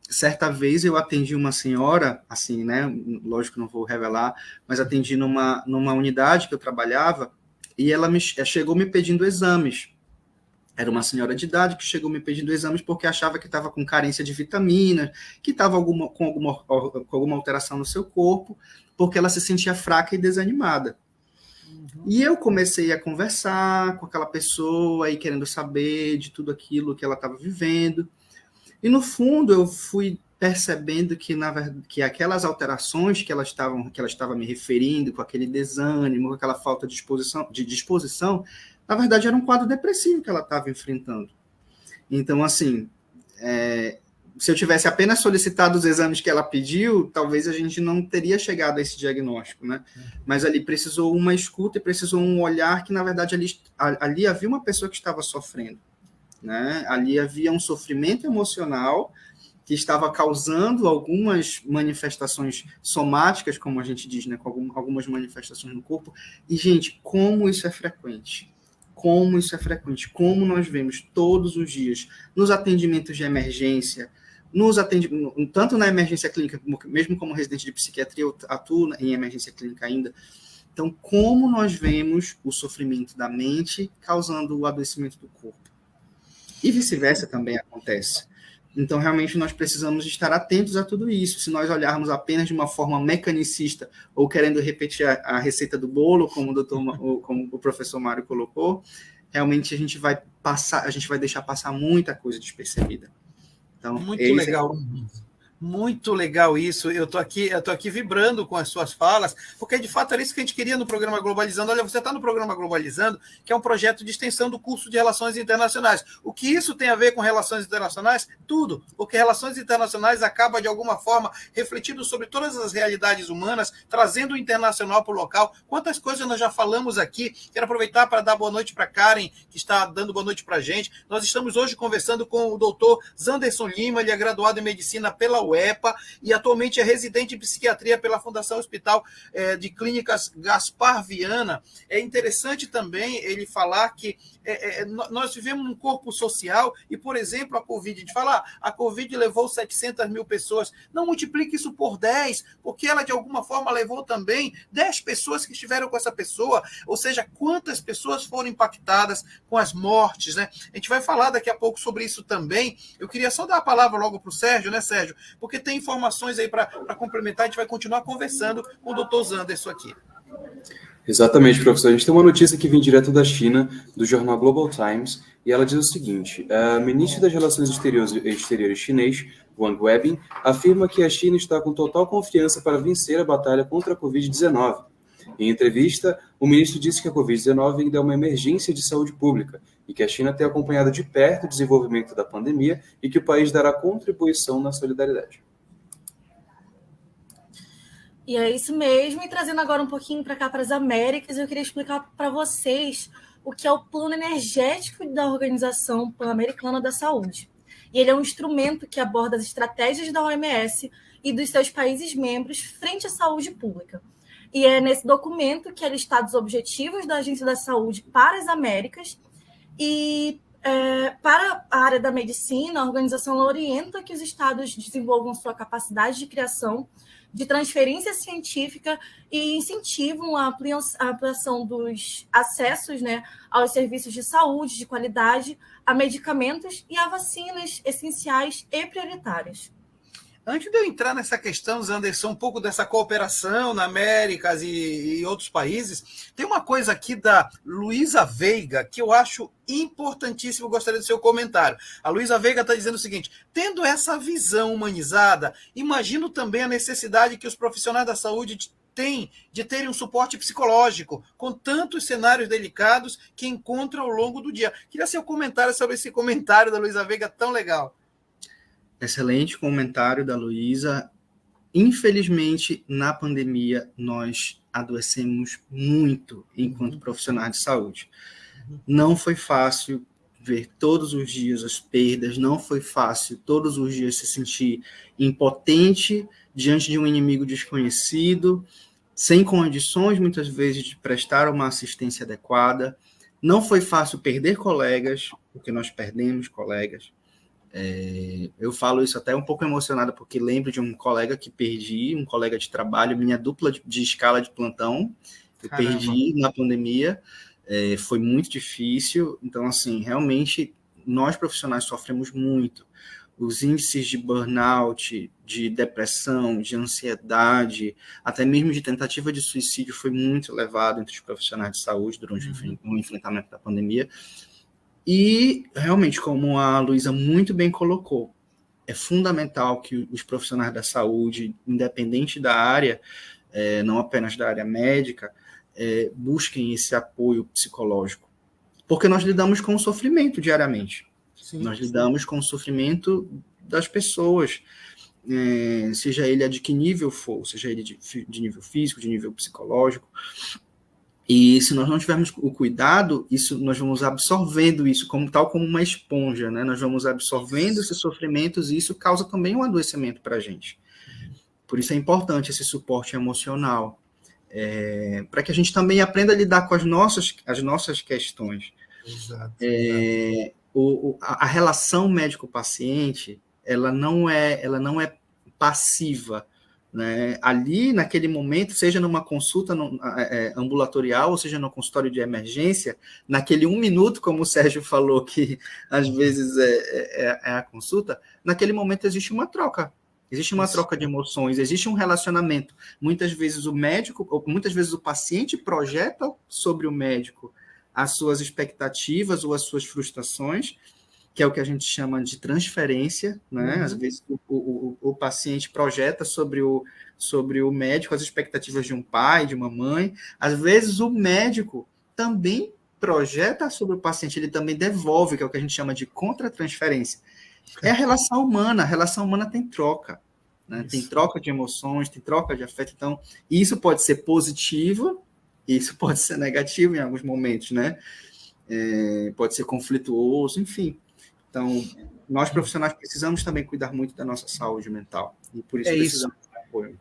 certa vez eu atendi uma senhora, assim, né, lógico que não vou revelar, mas atendi numa unidade que eu trabalhava, e ela chegou me pedindo exames. Era uma senhora de idade que chegou me pedindo exames porque achava que estava com carência de vitamina, que estava com alguma alteração no seu corpo, porque ela se sentia fraca e desanimada. E eu comecei a conversar com aquela pessoa, e querendo saber de tudo aquilo que ela estava vivendo. E, no fundo, eu fui percebendo que, na verdade, que aquelas alterações que ela estava me referindo, com aquele desânimo, com aquela falta de disposição, na verdade, era um quadro depressivo que ela estava enfrentando. Então, assim, se eu tivesse apenas solicitado os exames que ela pediu, talvez a gente não teria chegado a esse diagnóstico, né? Mas ali precisou uma escuta e precisou um olhar que, na verdade, ali havia uma pessoa que estava sofrendo, né? Ali havia um sofrimento emocional que estava causando algumas manifestações somáticas, como a gente diz, né? Com algumas manifestações no corpo. E, gente, como isso é frequente? Como isso é frequente, como nós vemos todos os dias nos atendimentos de emergência, tanto na emergência clínica, mesmo como residente de psiquiatria, eu atuo em emergência clínica ainda. Então, como nós vemos o sofrimento da mente causando o adoecimento do corpo. E vice-versa também acontece. Então, realmente, nós precisamos estar atentos a tudo isso. Se nós olharmos apenas de uma forma mecanicista ou querendo repetir a receita do bolo, como o professor Mário colocou, realmente a gente vai deixar passar muita coisa despercebida. Então, muito legal. Muito legal isso, eu tô aqui vibrando com as suas falas, porque de fato era isso que a gente queria no programa Globalizando. Olha, você está no programa Globalizando, que é um projeto de extensão do curso de Relações Internacionais. O que isso tem a ver com Relações Internacionais? Tudo, porque Relações Internacionais acaba de alguma forma refletindo sobre todas as realidades humanas, trazendo o internacional para o local. Quantas coisas nós já falamos aqui. Quero aproveitar para dar boa noite para Karen, que está dando boa noite para a gente. Nós estamos hoje conversando com o doutor Zanderson Lima, ele é graduado em Medicina pela UEPA e atualmente é residente em psiquiatria pela Fundação Hospital de Clínicas Gaspar Viana. É interessante também ele falar que nós vivemos num corpo social e, por exemplo, a Covid, de falar, a Covid levou 700 mil pessoas, não multiplique isso por 10, porque ela de alguma forma levou também 10 pessoas que estiveram com essa pessoa, ou seja, quantas pessoas foram impactadas com as mortes, né? A gente vai falar daqui a pouco sobre isso também. Eu queria só dar a palavra logo para o Sérgio, né, Sérgio? Porque tem informações aí para complementar, a gente vai continuar conversando com o doutor Zanderson aqui. Exatamente, professor. A gente tem uma notícia que vem direto da China, do jornal Global Times, e ela diz o seguinte: o ministro das Relações Exteriores chinês, Wang Webin, afirma que a China está com total confiança para vencer a batalha contra a Covid-19. Em entrevista, o ministro disse que a Covid-19 ainda é uma emergência de saúde pública e que a China tem acompanhado de perto o desenvolvimento da pandemia e que o país dará contribuição na solidariedade. E é isso mesmo. E trazendo agora um pouquinho para cá, para as Américas, eu queria explicar para vocês o que é o Plano Energético da Organização Pan-Americana da Saúde. E ele é um instrumento que aborda as estratégias da OMS e dos seus países membros frente à saúde pública. E é nesse documento que é listado os objetivos da Agência da Saúde para as Américas. E para a área da medicina, a organização orienta que os estados desenvolvam sua capacidade de criação, de transferência científica e incentivam a ampliação dos acessos, né, aos serviços de saúde de qualidade, a medicamentos e a vacinas essenciais e prioritárias. Antes de eu entrar nessa questão, Zanderson, um pouco dessa cooperação na Américas e outros países, tem uma coisa aqui da Luísa Veiga que eu acho importantíssimo, gostaria do seu comentário. A Luísa Veiga está dizendo o seguinte: tendo essa visão humanizada, imagino também a necessidade que os profissionais da saúde têm de terem um suporte psicológico, com tantos cenários delicados que encontram ao longo do dia. Queria seu comentário sobre esse comentário da Luísa Veiga tão legal. Excelente comentário da Luísa. Infelizmente, na pandemia, nós adoecemos muito enquanto profissionais de saúde. Não foi fácil ver todos os dias as perdas, não foi fácil todos os dias se sentir impotente diante de um inimigo desconhecido, sem condições, muitas vezes, de prestar uma assistência adequada. Não foi fácil perder colegas, porque nós perdemos colegas. Eu falo isso até um pouco emocionado, porque lembro de um colega que perdi, um colega de trabalho, minha dupla de escala de plantão, eu perdi na pandemia, foi muito difícil. Então, assim, realmente, nós profissionais sofremos muito. Os índices de burnout, de depressão, de ansiedade, até mesmo de tentativa de suicídio foi muito elevado entre os profissionais de saúde durante o enfrentamento da pandemia. E, realmente, como a Luísa muito bem colocou, é fundamental que os profissionais da saúde, independente da área, não apenas da área médica, busquem esse apoio psicológico. Porque nós lidamos com o sofrimento diariamente. Sim, nós lidamos com o sofrimento das pessoas, seja ele de que nível for, seja ele de nível físico, de nível psicológico. E se nós não tivermos o cuidado, nós vamos absorvendo isso, tal como uma esponja, né? Nós vamos absorvendo esses sofrimentos e isso causa também um adoecimento para a gente. Por isso é importante esse suporte emocional, para que a gente também aprenda a lidar com as nossas questões. Exato. A relação médico-paciente, ela não é passiva, né? Ali, naquele momento, seja numa consulta ambulatorial, ou seja no consultório de emergência, naquele 1 minuto, como o Sérgio falou, que às vezes é a consulta, naquele momento existe uma troca. Existe uma troca de emoções, existe um relacionamento. Muitas vezes o paciente projeta sobre o médico as suas expectativas ou as suas frustrações, que é o que a gente chama de transferência, né? Às vezes o paciente projeta sobre o médico as expectativas de um pai, de uma mãe. Às vezes o médico também projeta sobre o paciente, ele também devolve, que é o que a gente chama de contratransferência. É a relação humana tem troca, né? Tem troca de emoções, tem troca de afeto. Então, isso pode ser positivo, isso pode ser negativo em alguns momentos, né? Pode ser conflituoso, enfim. Então, nós profissionais precisamos também cuidar muito da nossa saúde mental. E por isso precisamos de apoio.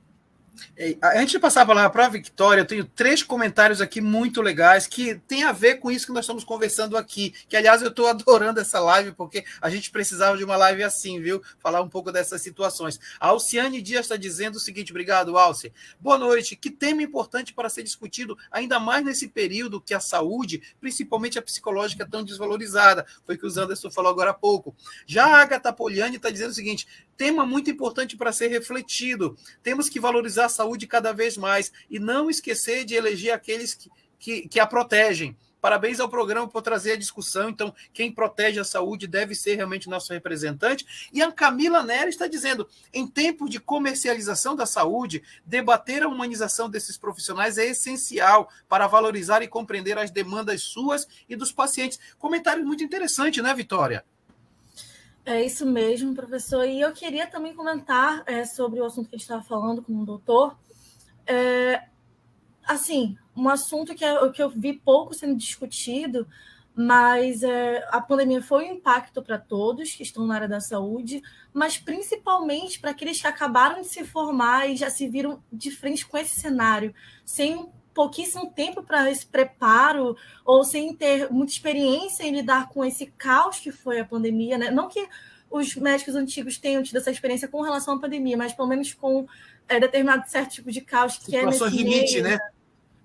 Antes de passar a palavra para a Victória, eu tenho 3 comentários aqui muito legais que tem a ver com isso que nós estamos conversando aqui, que, aliás, eu estou adorando essa live, porque a gente precisava de uma live assim, viu? Falar um pouco dessas situações. A Alciane Dias está dizendo o seguinte: obrigado, Alci. Boa noite. Que tema importante para ser discutido, ainda mais nesse período que a saúde, principalmente a psicológica, é tão desvalorizada. Foi o que o Anderson falou agora há pouco. Já a Agatha Poliani está dizendo o seguinte: tema muito importante para ser refletido. Temos que valorizar a saúde cada vez mais e não esquecer de eleger aqueles que a protegem. Parabéns ao programa por trazer a discussão. Então, quem protege a saúde deve ser realmente nosso representante. E a Camila Nery está dizendo, em tempos de comercialização da saúde, debater a humanização desses profissionais é essencial para valorizar e compreender as demandas suas e dos pacientes. Comentário muito interessante, né, Vitória? É isso mesmo, professor. E eu queria também comentar sobre o assunto que a gente estava falando com o doutor. Assim, um assunto que eu vi pouco sendo discutido, mas a pandemia foi um impacto para todos que estão na área da saúde, mas principalmente para aqueles que acabaram de se formar e já se viram de frente com esse cenário, sem pouquíssimo tempo para esse preparo, ou sem ter muita experiência em lidar com esse caos que foi a pandemia, né? Não que os médicos antigos tenham tido essa experiência com relação à pandemia, mas pelo menos com determinado certo tipo de caos que situações limite, né?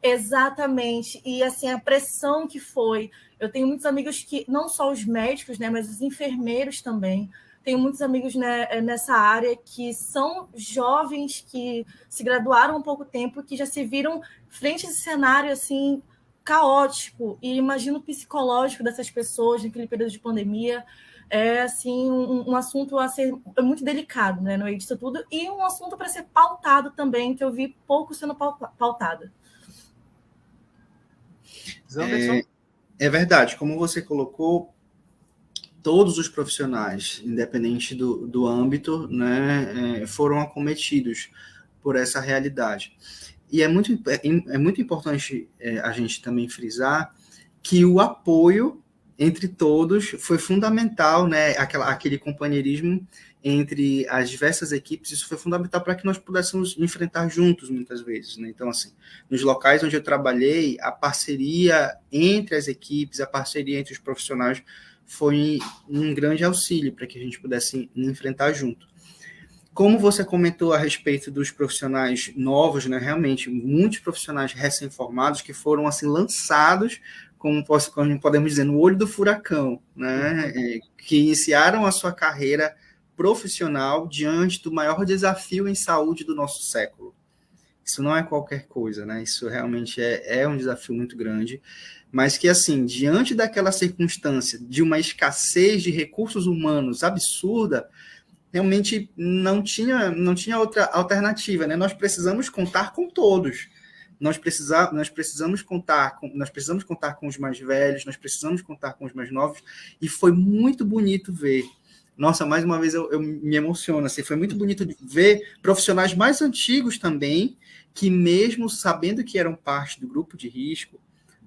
Exatamente. E assim, a pressão que foi. Eu tenho muitos amigos que, não só os médicos, né, mas os enfermeiros também. Tenho muitos amigos, né, nessa área que são jovens que se graduaram há pouco tempo, que já se viram frente a esse cenário assim caótico. E imagino o psicológico dessas pessoas naquele período de pandemia. É assim um assunto a ser muito delicado, né, no meio disso tudo, e um assunto para ser pautado também, que eu vi pouco sendo pautado. É verdade, como você colocou, todos os profissionais, independente do âmbito, né, foram acometidos por essa realidade. E é muito importante a gente também frisar que o apoio entre todos foi fundamental, né, aquele companheirismo entre as diversas equipes, isso foi fundamental para que nós pudéssemos enfrentar juntos, muitas vezes, né? Então, assim, nos locais onde eu trabalhei, a parceria entre as equipes, a parceria entre os profissionais foi um grande auxílio para que a gente pudesse enfrentar junto. Como você comentou a respeito dos profissionais novos, né, realmente, muitos profissionais recém-formados que foram, assim, lançados, como podemos dizer, no olho do furacão, né, que iniciaram a sua carreira profissional diante do maior desafio em saúde do nosso século. Isso não é qualquer coisa, né? Isso realmente é um desafio muito grande, mas que, assim, diante daquela circunstância de uma escassez de recursos humanos absurda, realmente não tinha outra alternativa, né? Nós precisamos contar com todos. Nós precisamos contar com os mais velhos, nós precisamos contar com os mais novos, e foi muito bonito ver. Nossa, mais uma vez eu me emociono, assim, foi muito bonito de ver profissionais mais antigos também, que mesmo sabendo que eram parte do grupo de risco,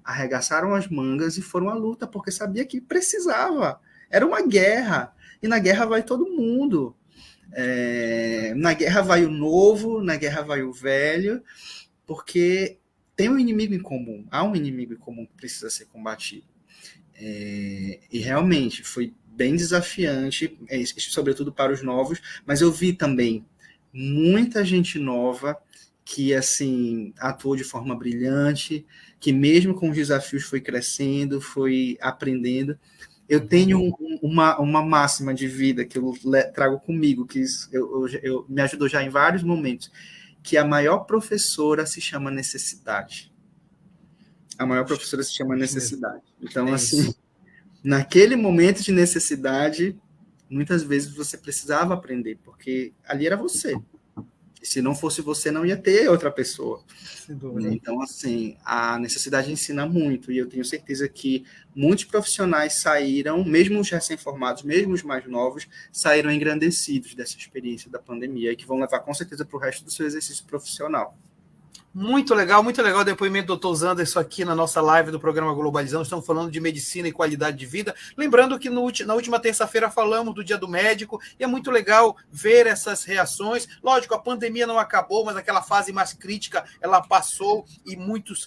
arregaçaram as mangas e foram à luta, porque sabia que precisava. Era uma guerra, e na guerra vai todo mundo. Na guerra vai o novo, na guerra vai o velho, porque tem um inimigo em comum, há um inimigo em comum que precisa ser combatido. E realmente foi bem desafiante, sobretudo para os novos, mas eu vi também muita gente nova que, assim, atuou de forma brilhante, que mesmo com os desafios foi crescendo, foi aprendendo. Eu tenho uma máxima de vida que eu trago comigo, que eu me ajudou já em vários momentos, que a maior professora se chama necessidade. A maior professora se chama necessidade. Então, assim, naquele momento de necessidade, muitas vezes você precisava aprender, porque ali era você. E se não fosse você, não ia ter outra pessoa. Então, assim, a necessidade ensina muito, e eu tenho certeza que muitos profissionais saíram, mesmo os recém-formados, mesmo os mais novos, saíram engrandecidos dessa experiência da pandemia, e que vão levar com certeza para o resto do seu exercício profissional. Muito legal o depoimento do Dr. Zanderson aqui na nossa live do programa Globalizando. Estamos falando de medicina e qualidade de vida. Lembrando que na última terça-feira falamos do Dia do Médico, e é muito legal ver essas reações. Lógico, a pandemia não acabou, mas aquela fase mais crítica, ela passou, e muitos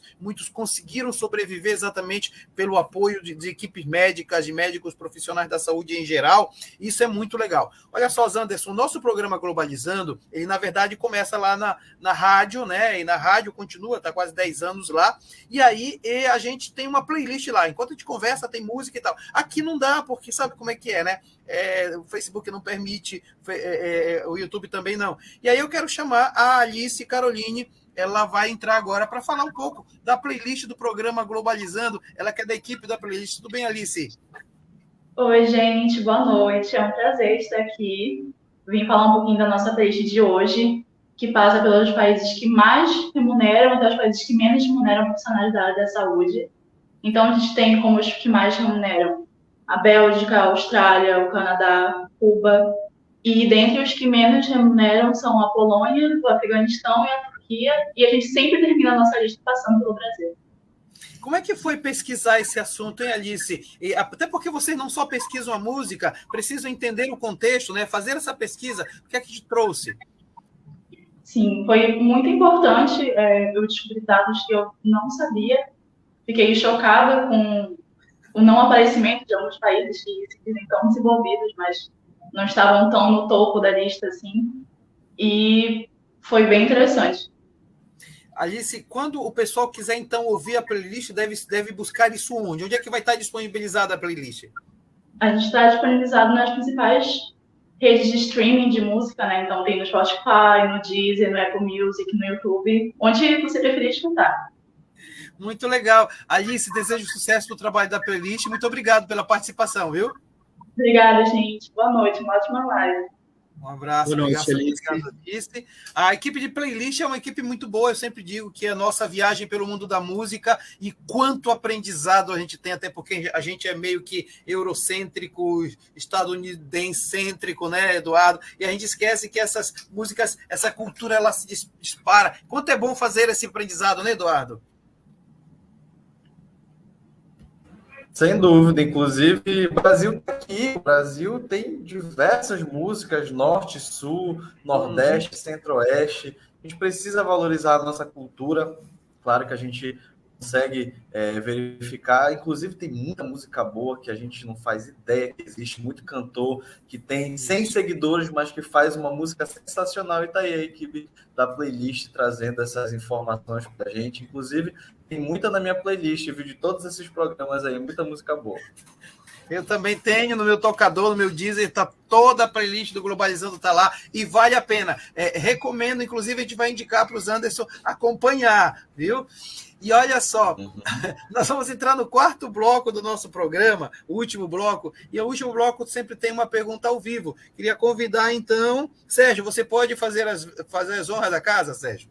conseguiram sobreviver exatamente pelo apoio de equipes médicas, de médicos profissionais da saúde em geral. Isso é muito legal. Olha só, Zanderson, o nosso programa Globalizando, ele na verdade começa lá na rádio, né? E na rádio continua, está quase 10 anos lá, e aí a gente tem uma playlist lá, enquanto a gente conversa tem música e tal. Aqui não dá, porque sabe como é que é, né? O Facebook não permite, o YouTube também não. E aí eu quero chamar a Alice Caroline, ela vai entrar agora para falar um pouco da playlist do programa Globalizando. Ela que é da equipe da playlist. Tudo bem, Alice? Oi, gente, boa noite. É um prazer estar aqui. Vim falar um pouquinho da nossa playlist de hoje, que passa pelos países que mais remuneram até os países que menos remuneram profissionais da área da saúde. Então, a gente tem como os que mais remuneram a Bélgica, a Austrália, o Canadá, Cuba. E dentre os que menos remuneram são a Polônia, o Afeganistão e a Turquia. E a gente sempre termina a nossa lista passando pelo Brasil. Como é que foi pesquisar esse assunto, hein, Alice? E até porque vocês não só pesquisam a música, precisam entender o contexto, né? Fazer essa pesquisa. O que é que te trouxe? Sim, foi muito importante. Eu descobri dados que eu não sabia. Fiquei chocada com o não aparecimento de alguns países que se dizem tão desenvolvidos, mas não estavam tão no topo da lista assim. E foi bem interessante. Alice, quando o pessoal quiser, então, ouvir a playlist, deve buscar isso onde? Onde é que vai estar disponibilizada a playlist? A gente está disponibilizado nas principais redes de streaming de música, né? Então tem no Spotify, no Deezer, no Apple Music, no YouTube, onde você preferir escutar. Muito legal. Alice, desejo sucesso no trabalho da playlist. Muito obrigado pela participação, viu? Obrigada, gente. Boa noite, uma ótima live. Um abraço. Boa noite, Alice. Alice. A equipe de playlist é uma equipe muito boa. Eu sempre digo que é a nossa viagem pelo mundo da música e quanto aprendizado a gente tem, até porque a gente é meio que eurocêntrico, estadunidense-cêntrico, né, Eduardo? E a gente esquece que essas músicas, essa cultura, ela se dispara. Quanto é bom fazer esse aprendizado, né, Eduardo? Sem dúvida, inclusive o Brasil está aqui. O Brasil tem diversas músicas, norte, sul, nordeste, centro-oeste. A gente precisa valorizar a nossa cultura. Claro que a gente consegue verificar. Inclusive tem muita música boa que a gente não faz ideia que existe. Muito cantor que tem 100 seguidores, mas que faz uma música sensacional. E está aí a equipe da playlist trazendo essas informações para a gente. Inclusive, tem muita na minha playlist, viu, de todos esses programas aí, muita música boa. Eu também tenho no meu tocador, no meu Deezer, tá toda a playlist do Globalizando tá lá e vale a pena. Recomendo, inclusive a gente vai indicar para os Anderson acompanhar, viu? E olha só, nós vamos entrar no quarto bloco do nosso programa, o último bloco, e o último bloco sempre tem uma pergunta ao vivo. Queria convidar então, Sérgio, você pode fazer as honras da casa, Sérgio?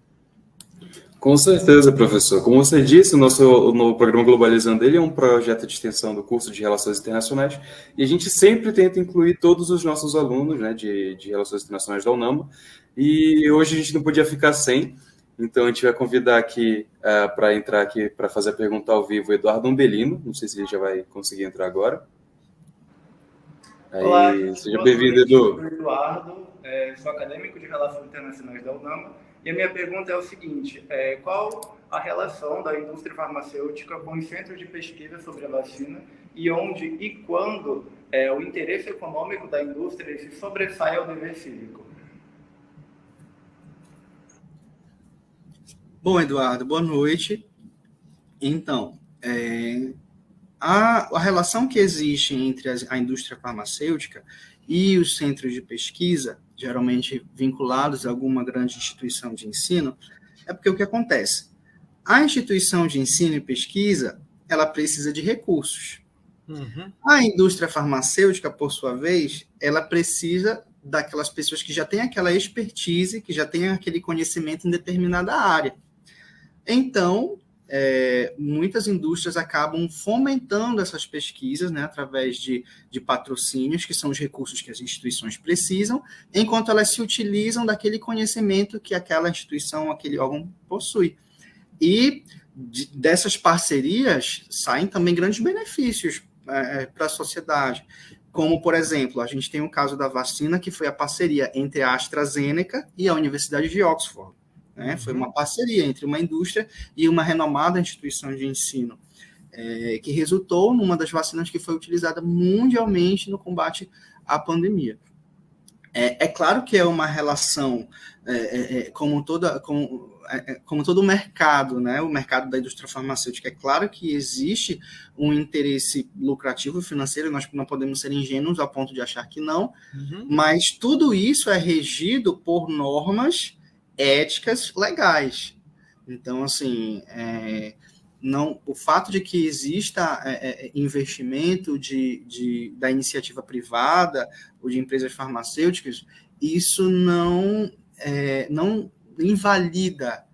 Com certeza, professor. Como você disse, no programa Globalizando ele é um projeto de extensão do curso de Relações Internacionais e a gente sempre tenta incluir todos os nossos alunos, né, de Relações Internacionais da UNAMA, e hoje a gente não podia ficar sem, então a gente vai convidar aqui para entrar aqui para fazer a pergunta ao vivo o Eduardo Umbelino, não sei se ele já vai conseguir entrar agora. Aí, olá, seja bem-vindo, Edu. Eu sou Eduardo, sou acadêmico de Relações Internacionais da UNAMA. E a minha pergunta é o seguinte, qual a relação da indústria farmacêutica com os centros de pesquisa sobre a vacina e onde e quando o interesse econômico da indústria se sobressai ao dever cívico? Bom, Eduardo, boa noite. Então, a relação que existe entre a indústria farmacêutica e os centros de pesquisa, geralmente vinculados a alguma grande instituição de ensino, é porque o que acontece? A instituição de ensino e pesquisa, ela precisa de recursos. Uhum. A indústria farmacêutica, por sua vez, ela precisa daquelas pessoas que já têm aquela expertise, que já têm aquele conhecimento em determinada área. Então, muitas indústrias acabam fomentando essas pesquisas, né, através de patrocínios, que são os recursos que as instituições precisam, enquanto elas se utilizam daquele conhecimento que aquela instituição, aquele órgão possui. E dessas parcerias saem também grandes benefícios para a sociedade, como, por exemplo, a gente tem o caso da vacina, que foi a parceria entre a AstraZeneca e a Universidade de Oxford. Foi uma parceria entre uma indústria e uma renomada instituição de ensino, que resultou numa das vacinas que foi utilizada mundialmente no combate à pandemia. É claro que é uma relação, como todo mercado, né? O mercado da indústria farmacêutica. É claro que existe um interesse lucrativo financeiro, nós não podemos ser ingênuos ao ponto de achar que não, mas tudo isso é regido por normas éticas legais. Então, assim, não, o fato de que exista investimento da iniciativa privada ou de empresas farmacêuticas, isso não invalida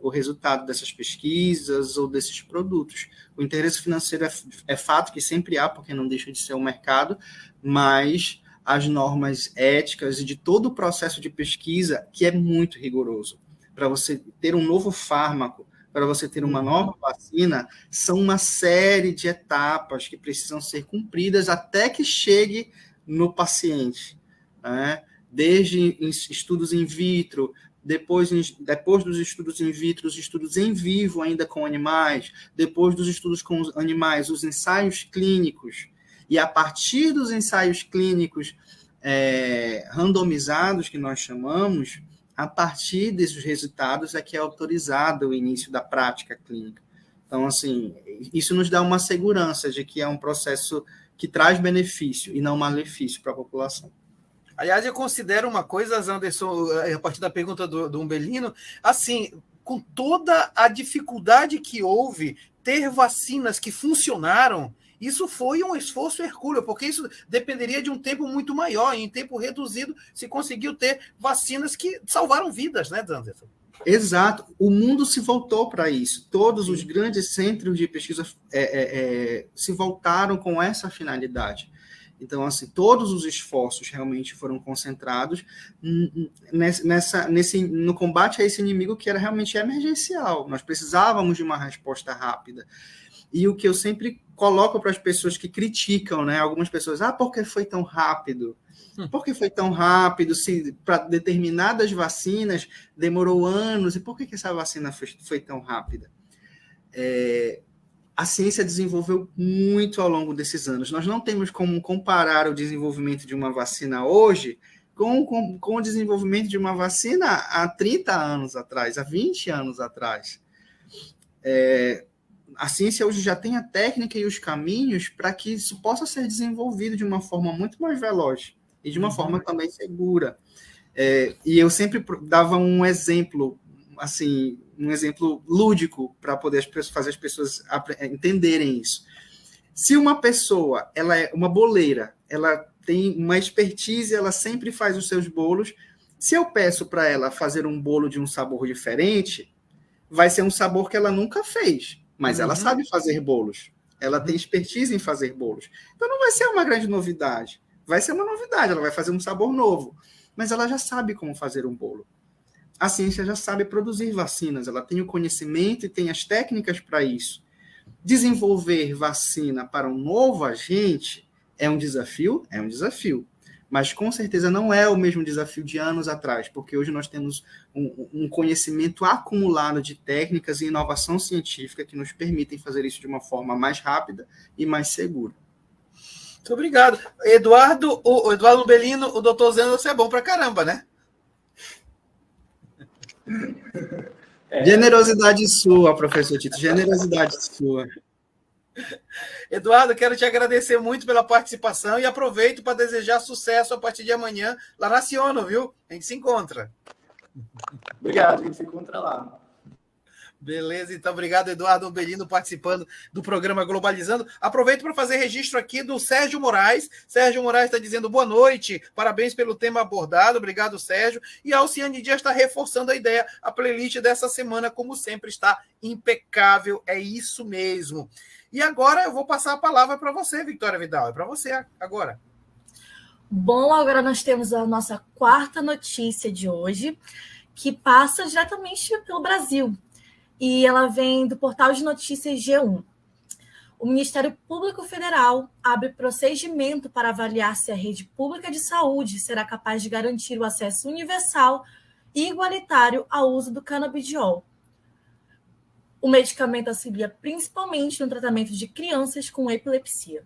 o resultado dessas pesquisas ou desses produtos. O interesse financeiro é fato que sempre há, porque não deixa de ser um mercado, mas as normas éticas e de todo o processo de pesquisa, que é muito rigoroso. Para você ter um novo fármaco, para você ter uma nova vacina, são uma série de etapas que precisam ser cumpridas até que chegue no paciente, né? Desde estudos in vitro, depois dos estudos in vitro, os estudos em vivo ainda com animais, depois dos estudos com os animais, os ensaios clínicos, e a partir dos ensaios clínicos randomizados, que nós chamamos, a partir desses resultados é que é autorizado o início da prática clínica. Então, assim, isso nos dá uma segurança de que é um processo que traz benefício e não malefício para a população. Aliás, eu considero uma coisa, Anderson, a partir da pergunta do Umbelino, assim, com toda a dificuldade que houve, ter vacinas que funcionaram, isso foi um esforço hercúleo, porque isso dependeria de um tempo muito maior, e em tempo reduzido se conseguiu ter vacinas que salvaram vidas, né, Anderson? Exato. O mundo se voltou para isso. Todos os grandes centros de pesquisa se voltaram com essa finalidade. Então, assim, todos os esforços realmente foram concentrados no combate a esse inimigo que era realmente emergencial. Nós precisávamos de uma resposta rápida. E o que eu sempre coloco para as pessoas que criticam, né? Algumas pessoas, por que foi tão rápido? Por que foi tão rápido? Se para determinadas vacinas demorou anos, e por que essa vacina foi tão rápida? A ciência desenvolveu muito ao longo desses anos. Nós não temos como comparar o desenvolvimento de uma vacina hoje com o desenvolvimento de uma vacina há 30 anos atrás, há 20 anos atrás. A ciência hoje já tem a técnica e os caminhos para que isso possa ser desenvolvido de uma forma muito mais veloz e de uma forma também segura. E eu sempre dava um exemplo, assim, um exemplo lúdico para poder fazer as pessoas entenderem isso. Se uma pessoa, ela é uma boleira, ela tem uma expertise, ela sempre faz os seus bolos, se eu peço para ela fazer um bolo de um sabor diferente, vai ser um sabor que ela nunca fez, mas ela sabe fazer bolos, ela tem expertise em fazer bolos. Então não vai ser uma grande novidade, vai ser uma novidade, ela vai fazer um sabor novo, mas ela já sabe como fazer um bolo. A ciência já sabe produzir vacinas, ela tem o conhecimento e tem as técnicas para isso. Desenvolver vacina para um novo agente é um desafio? É um desafio. Mas, com certeza, não é o mesmo desafio de anos atrás, porque hoje nós temos um conhecimento acumulado de técnicas e inovação científica que nos permitem fazer isso de uma forma mais rápida e mais segura. Muito obrigado. Eduardo Umbelino, o doutor Zeno, você é bom pra caramba, né? Generosidade sua, professor Tito, generosidade sua. Eduardo, quero te agradecer muito pela participação e aproveito para desejar sucesso a partir de amanhã lá na Ciono, viu? A gente se encontra. Obrigado, a gente se encontra lá. Beleza, então obrigado, Eduardo Umbelino, participando do programa Globalizando. Aproveito para fazer registro aqui do Sérgio Moraes. Sérgio Moraes está dizendo boa noite, parabéns pelo tema abordado, obrigado, Sérgio. E a Alciane Dias está reforçando a ideia, a playlist dessa semana, como sempre, está impecável, é isso mesmo. E agora eu vou passar a palavra para você, Victoria Vidal, é para você agora. Bom, agora nós temos a nossa quarta notícia de hoje, que passa diretamente pelo Brasil. E ela vem do portal de notícias G1. O Ministério Público Federal abre procedimento para avaliar se a rede pública de saúde será capaz de garantir o acesso universal e igualitário ao uso do canabidiol. O medicamento auxilia principalmente no tratamento de crianças com epilepsia.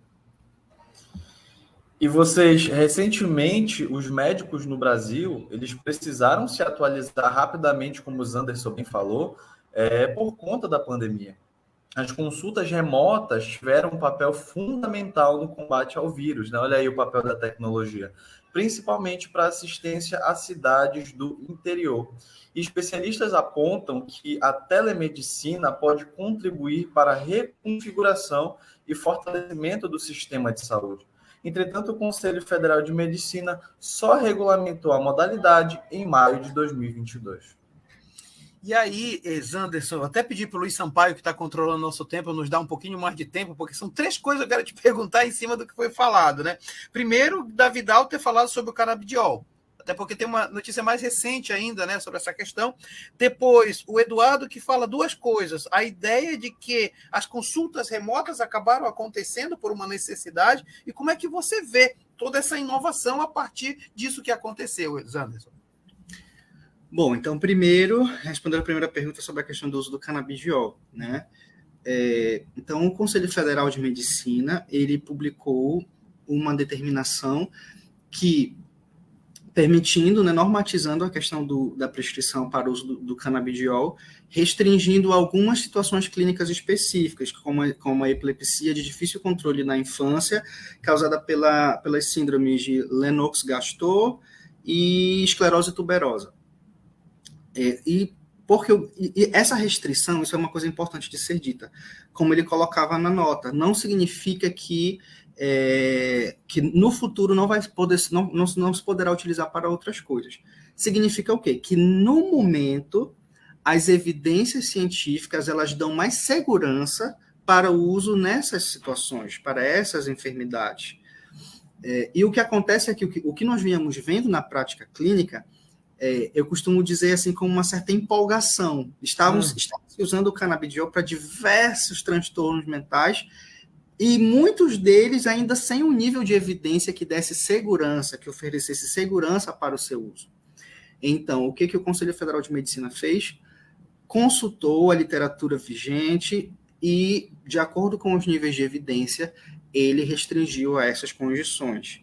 E vocês, recentemente, os médicos no Brasil, eles precisaram se atualizar rapidamente, como o Zanderson bem falou, por conta da pandemia. As consultas remotas tiveram um papel fundamental no combate ao vírus, né? Olha aí o papel da tecnologia. principalmente para assistência a cidades do interior. E especialistas apontam que a telemedicina pode contribuir para a reconfiguração e fortalecimento do sistema de saúde. Entretanto, o Conselho Federal de Medicina só regulamentou a modalidade em maio de 2022. E aí, Zanderson, até pedir para o Luiz Sampaio, que está controlando nosso tempo, nos dar um pouquinho mais de tempo, porque são 3 coisas que eu quero te perguntar em cima do que foi falado, né? Primeiro, da Vidal ter falado sobre o canabidiol, até porque tem uma notícia mais recente ainda, né, sobre essa questão. Depois, o Eduardo, que fala 2 coisas. A ideia de que as consultas remotas acabaram acontecendo por uma necessidade, e como é que você vê toda essa inovação a partir disso que aconteceu, Zanderson? Bom, então, primeiro, respondendo a primeira pergunta sobre a questão do uso do canabidiol, né? Então, o Conselho Federal de Medicina, ele publicou uma determinação que, permitindo, né, normatizando a questão da prescrição para o uso do canabidiol, restringindo algumas situações clínicas específicas, como a epilepsia de difícil controle na infância, causada pelas síndromes de Lennox-Gastaut e esclerose tuberosa. E essa restrição, isso é uma coisa importante de ser dita, como ele colocava na nota, não significa que no futuro não se poderá utilizar para outras coisas. Significa o quê? Que no momento as evidências científicas elas dão mais segurança para o uso nessas situações, para essas enfermidades. E o que acontece é que o que nós viemos vendo na prática clínica, eu costumo dizer assim com uma certa empolgação. Estávamos usando o canabidiol para diversos transtornos mentais e muitos deles ainda sem um nível de evidência que desse segurança, que oferecesse segurança para o seu uso. Então, o que o Conselho Federal de Medicina fez? Consultou a literatura vigente e, de acordo com os níveis de evidência, ele restringiu a essas condições.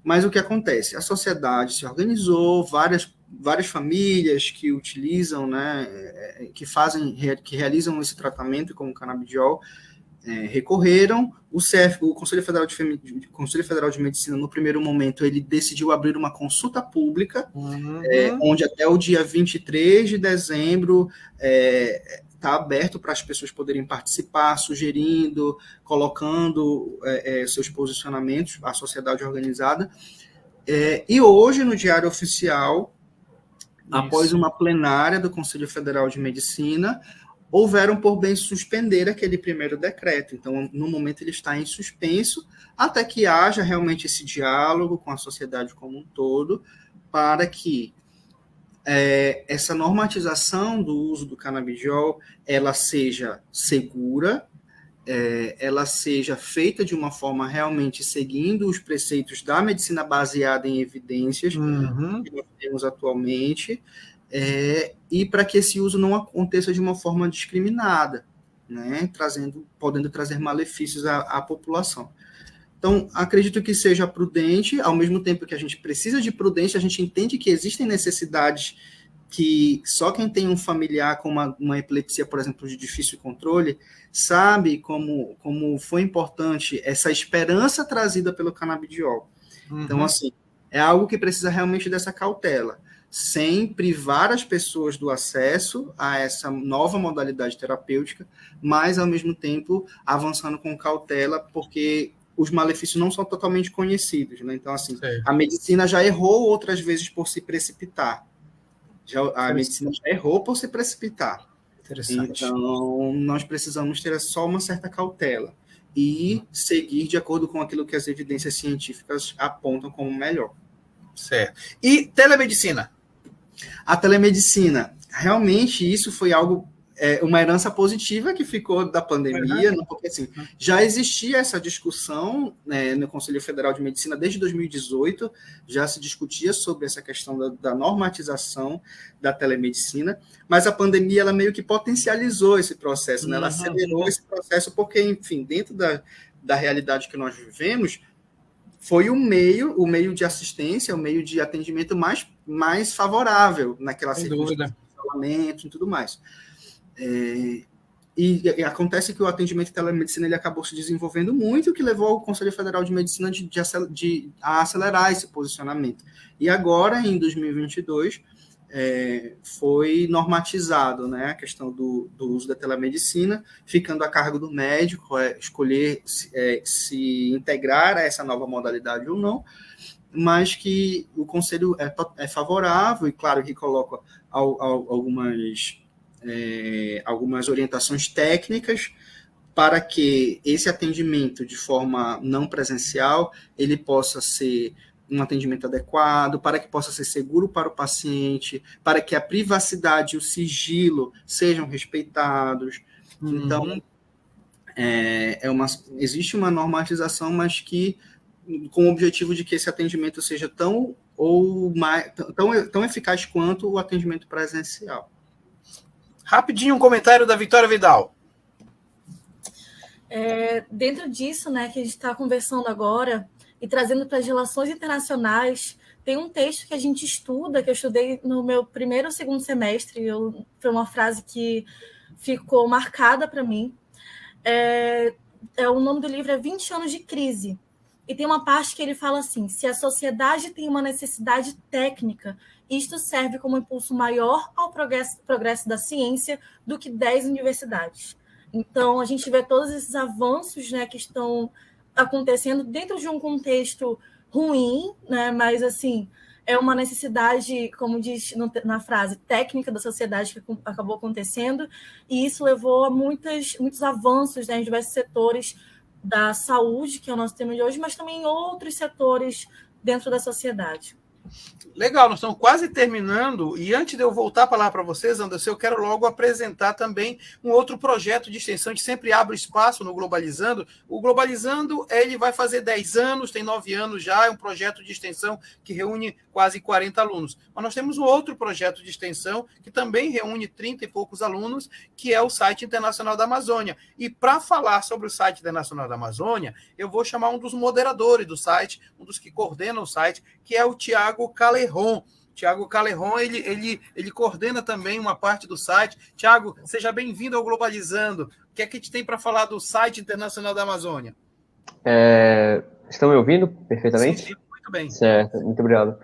Mas o que acontece? A sociedade se organizou, várias famílias que utilizam, né, que realizam esse tratamento com o canabidiol, recorreram. O Conselho Federal de Medicina, no primeiro momento, ele decidiu abrir uma consulta pública, onde até o dia 23 de dezembro está aberto para as pessoas poderem participar, sugerindo, colocando seus posicionamentos, a sociedade organizada. E hoje, no Diário Oficial, após uma plenária do Conselho Federal de Medicina, houveram por bem suspender aquele primeiro decreto. Então, no momento, ele está em suspenso, até que haja realmente esse diálogo com a sociedade como um todo, para que essa normatização do uso do canabidiol ela seja segura, ela seja feita de uma forma realmente seguindo os preceitos da medicina baseada em evidências que nós temos atualmente, e para que esse uso não aconteça de uma forma discriminada, né, podendo trazer malefícios à população. Então, acredito que seja prudente, ao mesmo tempo que a gente precisa de prudência, a gente entende que existem necessidades que só quem tem um familiar com uma epilepsia, por exemplo, de difícil controle, sabe como foi importante essa esperança trazida pelo canabidiol. Então, assim, é algo que precisa realmente dessa cautela, sem privar as pessoas do acesso a essa nova modalidade terapêutica, mas, ao mesmo tempo, avançando com cautela, porque os malefícios não são totalmente conhecidos, né? Então, assim, a medicina já errou outras vezes por se precipitar. A medicina já errou por se precipitar. Então, nós precisamos ter só uma certa cautela e seguir de acordo com aquilo que as evidências científicas apontam como melhor. Certo. E telemedicina? A telemedicina, realmente isso foi algo, uma herança positiva que ficou da pandemia, né? Porque assim, já existia essa discussão, né, no Conselho Federal de Medicina desde 2018, já se discutia sobre essa questão da normatização da telemedicina, mas a pandemia ela meio que potencializou esse processo, né? Ela acelerou esse processo porque, enfim, dentro da realidade que nós vivemos, foi o meio de assistência, o meio de atendimento mais favorável naquela circunstância de isolamento e tudo mais. E acontece que o atendimento de telemedicina ele acabou se desenvolvendo muito, o que levou o Conselho Federal de Medicina a acelerar esse posicionamento. E agora, em 2022, foi normatizado, né, a questão do uso da telemedicina, ficando a cargo do médico escolher se integrar a essa nova modalidade ou não, mas que o Conselho é favorável, e claro que coloca algumas orientações técnicas para que esse atendimento de forma não presencial, ele possa ser um atendimento adequado, para que possa ser seguro para o paciente, para que a privacidade e o sigilo sejam respeitados. Então, existe uma normatização, mas que com o objetivo de que esse atendimento seja tão eficaz quanto o atendimento presencial. Rapidinho um comentário da Vitória Vidal. Dentro disso, né, que a gente está conversando agora e trazendo para as relações internacionais, tem um texto que a gente estuda, que eu estudei no meu primeiro ou segundo semestre, foi uma frase que ficou marcada para mim. O nome do livro é 20 anos de crise. E tem uma parte que ele fala assim: se a sociedade tem uma necessidade técnica, isto serve como impulso maior ao progresso da ciência do que 10 universidades. Então, a gente vê todos esses avanços, né, que estão acontecendo dentro de um contexto ruim, né, mas, assim, é uma necessidade, como diz na frase, técnica da sociedade que acabou acontecendo, e isso levou a muitos avanços, né, em diversos setores da saúde, que é o nosso tema de hoje, mas também em outros setores dentro da sociedade. Legal, nós estamos quase terminando, e antes de eu voltar a palavra para vocês, Anderson, eu quero logo apresentar também um outro projeto de extensão, que sempre abre espaço no Globalizando. O Globalizando, ele vai fazer 10 anos, tem 9 anos já, é um projeto de extensão que reúne quase 40 alunos. Mas nós temos um outro projeto de extensão, que também reúne 30 e poucos alunos, que é o Site Internacional da Amazônia. E para falar sobre o Site Internacional da Amazônia, eu vou chamar um dos moderadores do site, um dos que coordenam o site, que é o Tiago Calerron. Tiago Calerron, ele coordena também uma parte do site. Tiago, seja bem-vindo ao Globalizando. O que é que a gente tem para falar do Site Internacional da Amazônia? Estão me ouvindo perfeitamente? Sim, muito bem. Certo, muito obrigado.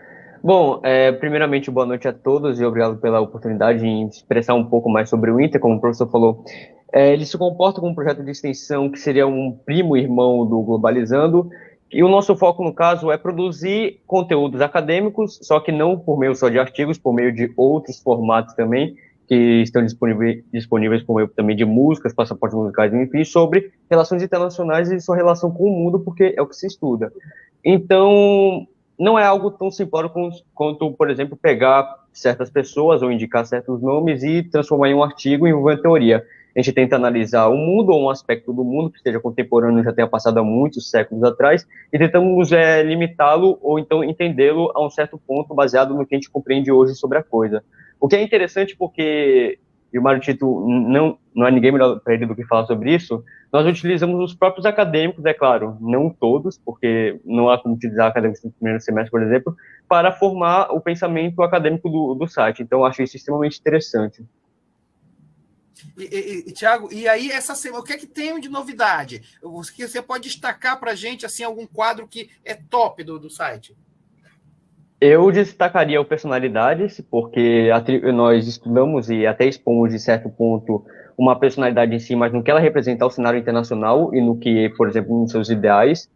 Bom, primeiramente, boa noite a todos e obrigado pela oportunidade de expressar um pouco mais sobre o Inter, como o professor falou. Ele se comporta como um projeto de extensão que seria um primo irmão do Globalizando, e o nosso foco, no caso, é produzir conteúdos acadêmicos, só que não por meio só de artigos, por meio de outros formatos também, que estão disponíveis por meio também de músicas, passaportes musicais, enfim, sobre relações internacionais e sua relação com o mundo, porque é o que se estuda. Então, não é algo tão simplório quanto, por exemplo, pegar certas pessoas ou indicar certos nomes e transformar em um artigo em uma teoria. A gente tenta analisar o mundo ou um aspecto do mundo que esteja contemporâneo, já tenha passado há muitos séculos atrás, e tentamos limitá-lo ou então entendê-lo a um certo ponto baseado no que a gente compreende hoje sobre a coisa. O que é interessante porque, e o Mário Tito não há ninguém melhor para ele do que falar sobre isso, nós utilizamos os próprios acadêmicos, é claro, não todos, porque não há como utilizar acadêmicos no primeiro semestre, por exemplo, para formar o pensamento acadêmico do site. Então, eu acho isso extremamente interessante. Tiago, e aí essa semana, o que é que tem de novidade? Você pode destacar para a gente assim, algum quadro que é top do site? Eu destacaria o Personalidades, porque nós estudamos e até expomos, de certo ponto, uma personalidade em si, mas no que ela representa ao cenário internacional e no que, por exemplo, nos seus ideais.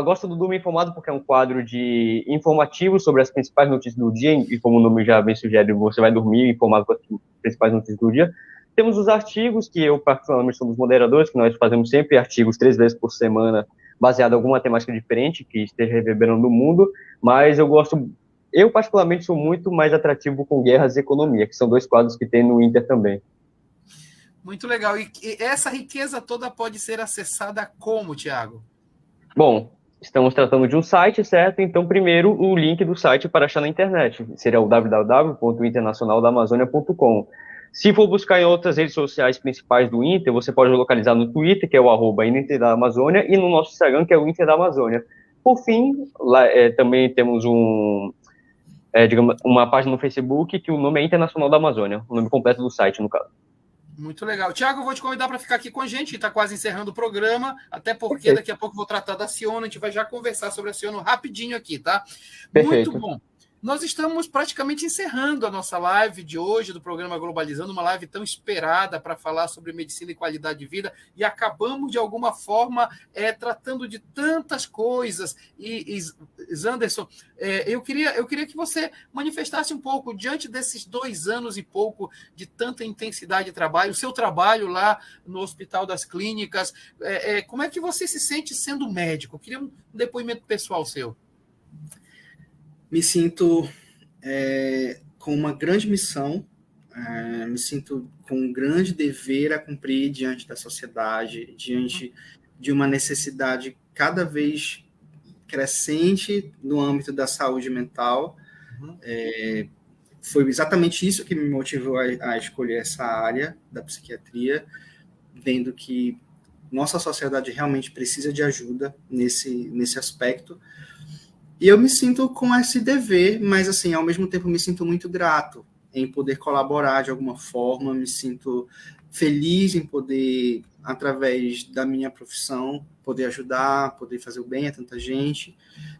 Gosto do Dormir Informado porque é um quadro de informativo sobre as principais notícias do dia, e como o nome já bem sugere, você vai dormir informado com as principais notícias do dia. Temos os artigos, que eu particularmente sou um dos moderadores, que nós fazemos sempre artigos 3 vezes por semana, baseado em alguma temática diferente que esteja reverberando no mundo, mas eu particularmente sou muito mais atrativo com guerras e economia, que são 2 quadros que tem no Inter também. Muito legal. E essa riqueza toda pode ser acessada como, Tiago? Bom, estamos tratando de um site, certo? Então, primeiro, o link do site para achar na internet. Seria o www.internacionaldamazônia.com. Se for buscar em outras redes sociais principais do Inter, você pode localizar no Twitter, que é o @Inter da Amazônia, e no nosso Instagram, que é o Inter da Amazônia. Por fim, lá, também temos uma página no Facebook, que o nome é Internacional da Amazônia, o nome completo do site, no caso. Muito legal. Tiago, eu vou te convidar para ficar aqui com a gente, está quase encerrando o programa, até porque Perfeito. daqui a pouco eu vou tratar da Ciono, a gente vai já conversar sobre a Ciono rapidinho aqui, tá? Perfeito. Muito bom. Nós estamos praticamente encerrando a nossa live de hoje do programa Globalizando, uma live tão esperada para falar sobre medicina e qualidade de vida, e acabamos, de alguma forma, tratando de tantas coisas. E Zanderson, eu queria que você manifestasse um pouco, diante desses 2 anos e pouco de tanta intensidade de trabalho, o seu trabalho lá no Hospital das Clínicas, como é que você se sente sendo médico? Eu queria um depoimento pessoal seu. Me sinto com uma grande missão, me sinto com um grande dever a cumprir diante da sociedade, diante de uma necessidade cada vez crescente no âmbito da saúde mental. Foi exatamente isso que me motivou a escolher essa área da psiquiatria, vendo que nossa sociedade realmente precisa de ajuda nesse aspecto. E eu me sinto com esse dever, mas, assim, ao mesmo tempo me sinto muito grato em poder colaborar de alguma forma, me sinto feliz em poder, através da minha profissão, poder ajudar, poder fazer o bem a tanta gente.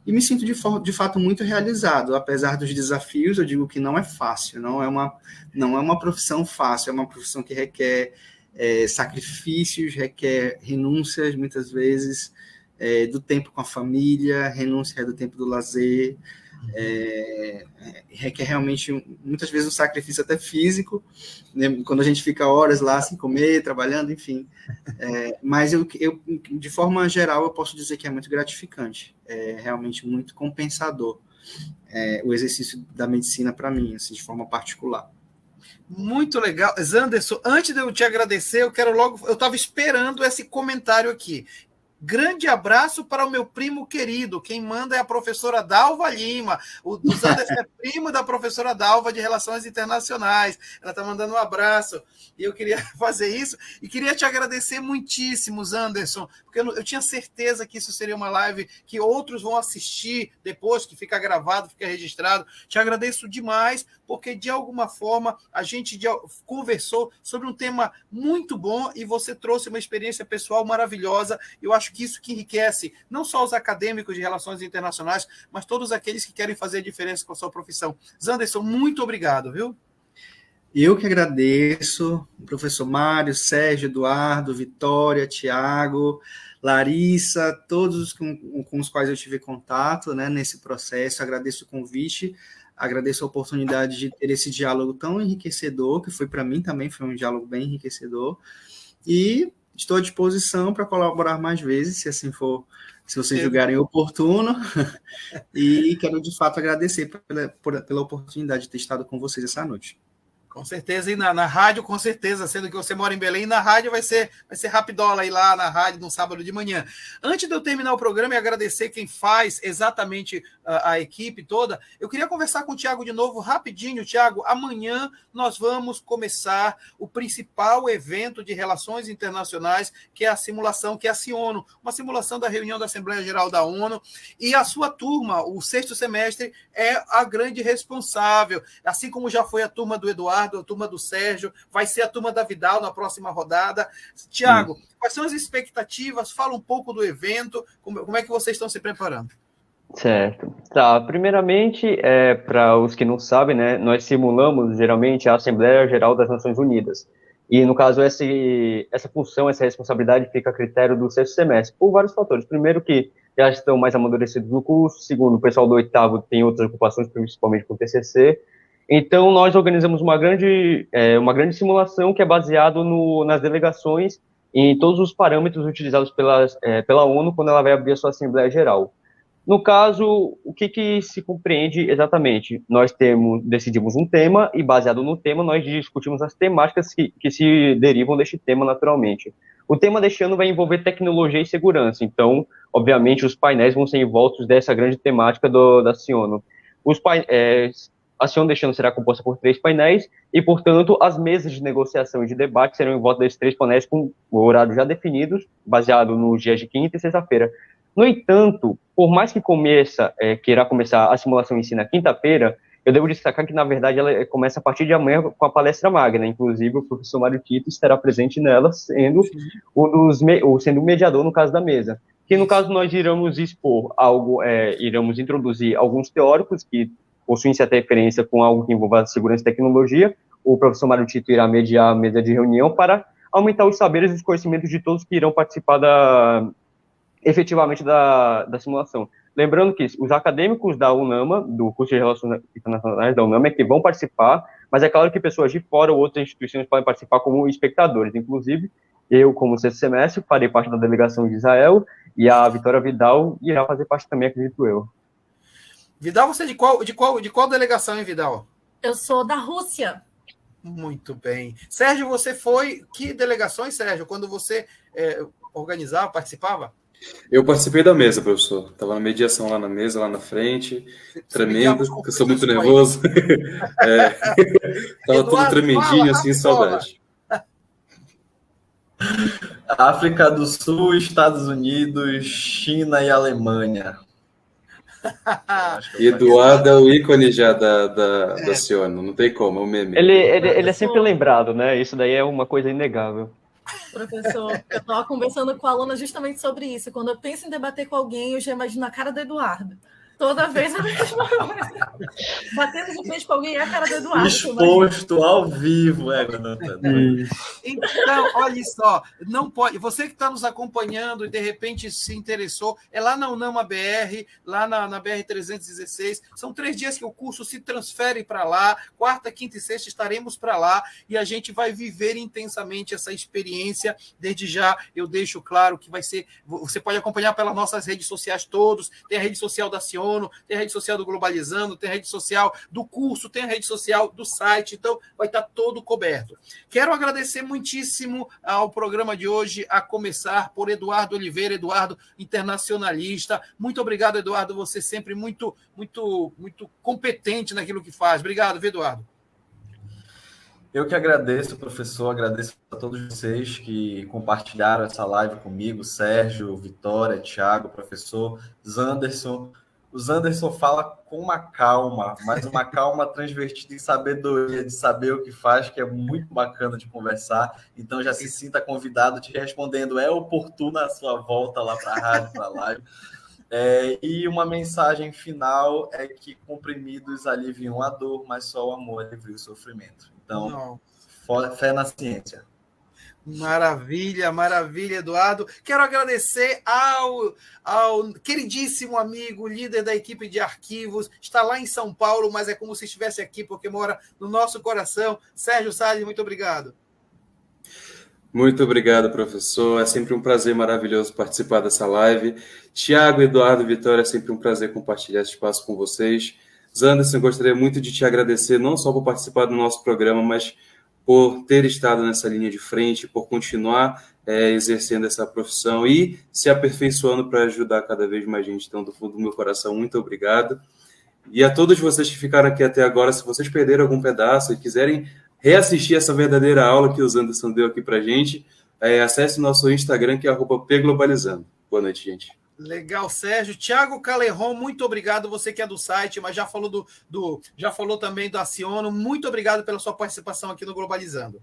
E me sinto, de fato, muito realizado. Apesar dos desafios, eu digo que não é fácil, não é uma profissão fácil, é uma profissão que requer sacrifícios, requer renúncias, muitas vezes, do tempo com a família, renúncia do tempo do lazer, requer realmente, muitas vezes, um sacrifício até físico, né? Quando a gente fica horas lá sem comer, trabalhando, enfim. Mas eu, de forma geral, eu posso dizer que é muito gratificante, é realmente muito compensador o exercício da medicina para mim, assim, de forma particular. Muito legal. Zanderson, antes de eu te agradecer, eu estava esperando esse comentário aqui. Grande abraço para o meu primo querido. Quem manda é a professora Dalva Lima. O Zanderson é primo da professora Dalva de Relações Internacionais. Ela está mandando um abraço. E eu queria fazer isso. E queria te agradecer muitíssimo, Zanderson, porque eu tinha certeza que isso seria uma live que outros vão assistir depois, que fica gravado, fica registrado. Te agradeço demais, porque de alguma forma a gente conversou sobre um tema muito bom e você trouxe uma experiência pessoal maravilhosa. Eu acho que isso que enriquece não só os acadêmicos de relações internacionais, mas todos aqueles que querem fazer a diferença com a sua profissão. Zanderson, muito obrigado, viu? Eu que agradeço, professor Mário, Sérgio, Eduardo, Vitória, Tiago, Larissa, todos com os quais eu tive contato, né, nesse processo. Agradeço o convite, agradeço a oportunidade de ter esse diálogo tão enriquecedor, que foi para mim também, foi um diálogo bem enriquecedor, e estou à disposição para colaborar mais vezes, se assim for, se vocês julgarem oportuno, e quero de fato agradecer pela oportunidade de ter estado com vocês essa noite. Com certeza, e na rádio, com certeza, sendo que você mora em Belém, na rádio vai ser rapidola aí lá na rádio no sábado de manhã. Antes de eu terminar o programa e agradecer quem faz exatamente a equipe toda, eu queria conversar com o Tiago de novo, rapidinho. Tiago, amanhã nós vamos começar o principal evento de relações internacionais, que é a simulação, que é a Ciono, uma simulação da reunião da Assembleia Geral da ONU, e a sua turma, o 6º semestre, é a grande responsável, assim como já foi a turma do Eduardo, a turma do Sérgio, vai ser a turma da Vidal na próxima rodada. Tiago, quais são as expectativas? Fala um pouco do evento, como é que vocês estão se preparando? Certo. Tá, primeiramente, para os que não sabem, né, nós simulamos geralmente a Assembleia Geral das Nações Unidas. E, no caso, essa função, essa responsabilidade fica a critério do 6º semestre, por vários fatores. Primeiro, que já estão mais amadurecidos no curso. Segundo, o pessoal do 8º tem outras ocupações, principalmente com o TCC. Então, nós organizamos uma grande simulação que é baseado nas delegações e em todos os parâmetros utilizados pela ONU quando ela vai abrir a sua Assembleia Geral. No caso, o que se compreende exatamente? Nós decidimos um tema e, baseado no tema, nós discutimos as temáticas que se derivam deste tema naturalmente. O tema deste ano vai envolver tecnologia e segurança, então, obviamente, os painéis vão ser envoltos dessa grande temática da Ciono. A Ciono deste ano será composta por 3 painéis e, portanto, as mesas de negociação e de debate serão em volta desses 3 painéis com horários já definidos, baseado nos dias de quinta e sexta-feira. No entanto, por mais que queira começar a simulação em si na quinta-feira, Eu devo destacar que, na verdade, ela começa a partir de amanhã com a palestra magna. Inclusive, o professor Mário Tito estará presente nela, sendo sendo o mediador, no caso da mesa. Que, no caso, nós iremos expor algo, iremos introduzir alguns teóricos que possuem certa referência com algo que envolva segurança e tecnologia. O professor Mário Tito irá mediar a mesa de reunião para aumentar os saberes e os conhecimentos de todos que irão participar efetivamente da simulação. Lembrando que os acadêmicos da UNAMA, do curso de Relações Internacionais da UNAMA, é que vão participar, mas é claro que pessoas de fora ou outras instituições podem participar como espectadores. Inclusive, eu, como sexto semestre, farei parte da delegação de Israel, e a Vitória Vidal irá fazer parte também, acredito eu. Vidal, você é de qual delegação, hein, Vidal? Eu sou da Rússia. Muito bem. Sérgio, você foi... Que delegações, Sérgio? Quando você organizava, participava? Eu participei da mesa, professor. Estava na mediação lá na mesa, lá na frente, tremendo, porque eu sou muito nervoso. Estava tudo tremendinho, assim, saudade. África do Sul, Estados Unidos, China e Alemanha. Eduardo é o ícone já da Ciano, não tem como, é o meme. Ele é sempre lembrado, né? Isso daí é uma coisa inegável. Professor, eu estava conversando com a aluna justamente sobre isso. Quando eu penso em debater com alguém, eu já imagino a cara do Eduardo. Toda vez a mesma coisa. Batendo de frente com alguém é a cara do Eduardo. Exposto ao vivo, Então, olha só, não pode. Você que está nos acompanhando e de repente se interessou, é lá na UNAMA BR, lá na BR 316. São 3 dias que o curso se transfere para lá. Quarta, quinta e sexta estaremos para lá e a gente vai viver intensamente essa experiência. Desde já, eu deixo claro que vai ser. Você pode acompanhar pelas nossas redes sociais todos. Tem a rede social da Cion, tem a rede social do Globalizando, tem a rede social do curso, tem a rede social do site, então vai estar todo coberto. Quero agradecer muitíssimo ao programa de hoje, a começar por Eduardo Oliveira, Eduardo internacionalista. Muito obrigado, Eduardo, você sempre muito, muito, muito competente naquilo que faz. Obrigado, viu, Eduardo? Eu que agradeço, professor, agradeço a todos vocês que compartilharam essa live comigo, Sérgio, Vitória, Thiago, professor Zanderson. O Zanderson fala com uma calma, mas uma calma transvertida em sabedoria, de saber o que faz, que é muito bacana de conversar. Então já se sinta convidado, te respondendo, é oportuna a sua volta lá para a rádio, para a live. E uma mensagem final é que comprimidos aliviam a dor, mas só o amor alivia o sofrimento. Então, fé na ciência. Maravilha, maravilha, Eduardo. Quero agradecer ao queridíssimo amigo, líder da equipe de arquivos, está lá em São Paulo, mas é como se estivesse aqui, porque mora no nosso coração. Sérgio Salles, muito obrigado. Muito obrigado, professor. É sempre um prazer maravilhoso participar dessa live. Thiago, Eduardo, Vitória, é sempre um prazer compartilhar esse espaço com vocês. Zanderson, gostaria muito de te agradecer, não só por participar do nosso programa, mas por ter estado nessa linha de frente, por continuar exercendo essa profissão e se aperfeiçoando para ajudar cada vez mais gente. Então, do fundo do meu coração, muito obrigado. E a todos vocês que ficaram aqui até agora, se vocês perderam algum pedaço e quiserem reassistir essa verdadeira aula que o Zanderson deu aqui para a gente, acesse o nosso Instagram, que é @pglobalizando. Boa noite, gente. Legal, Sérgio. Thiago Calerron, muito obrigado. Você que é do site, mas já falou já falou também do Aciono. Muito obrigado pela sua participação aqui no Globalizando.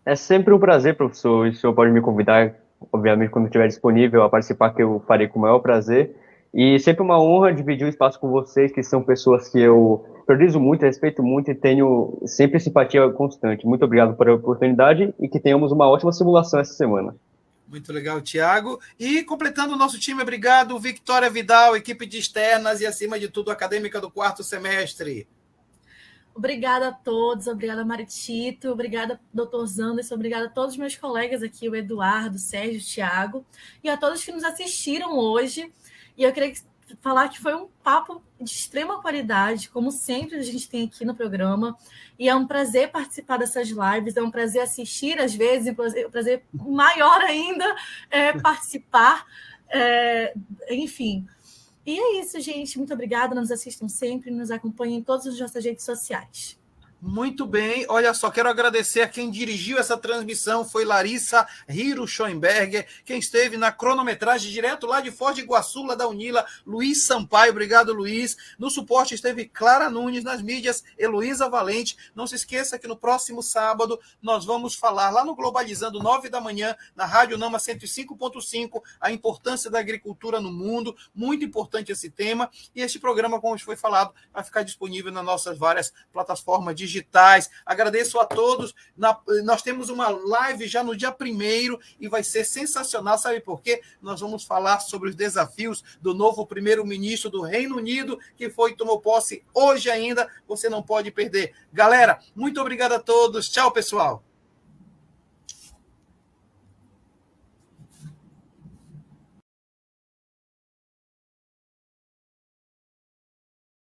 É sempre um prazer, professor. E o senhor pode me convidar, obviamente, quando estiver disponível, a participar, que eu farei com o maior prazer. E sempre uma honra dividir o espaço com vocês, que são pessoas que eu priorizo muito, respeito muito e tenho sempre simpatia constante. Muito obrigado pela oportunidade e que tenhamos uma ótima simulação essa semana. Muito legal, Thiago. E completando o nosso time, obrigado, Victória Vidal, equipe de externas e, acima de tudo, acadêmica do 4º semestre. Obrigada a todos, obrigada, Maritito, obrigada, doutor Zanderson, obrigada a todos os meus colegas aqui, o Eduardo, o Sérgio, o Thiago, e a todos que nos assistiram hoje. E eu queria falar que foi um papo de extrema qualidade, como sempre a gente tem aqui no programa, e é um prazer participar dessas lives, é um prazer assistir às vezes, é um prazer maior ainda participar, enfim. E é isso, gente, muito obrigada, nos assistam sempre, nos acompanhem em todas as nossas redes sociais. Muito bem, olha só, quero agradecer a quem dirigiu essa transmissão, foi Larissa Hiro Schoenberger, quem esteve na cronometragem direto lá de Foz do Iguaçu, lá da Unila, Luiz Sampaio, obrigado Luiz, no suporte esteve Clara Nunes, nas mídias Heloísa Valente, não se esqueça que no próximo sábado nós vamos falar lá no Globalizando, 9 da manhã, na Rádio Nama 105.5, a importância da agricultura no mundo, muito importante esse tema, e este programa, como foi falado, vai ficar disponível nas nossas várias plataformas digitais. Agradeço a todos. Nós temos uma live já no dia 1º e vai ser sensacional. Sabe por quê? Nós vamos falar sobre os desafios do novo primeiro-ministro do Reino Unido, que tomou posse hoje ainda. Você não pode perder. Galera, muito obrigado a todos. Tchau, pessoal.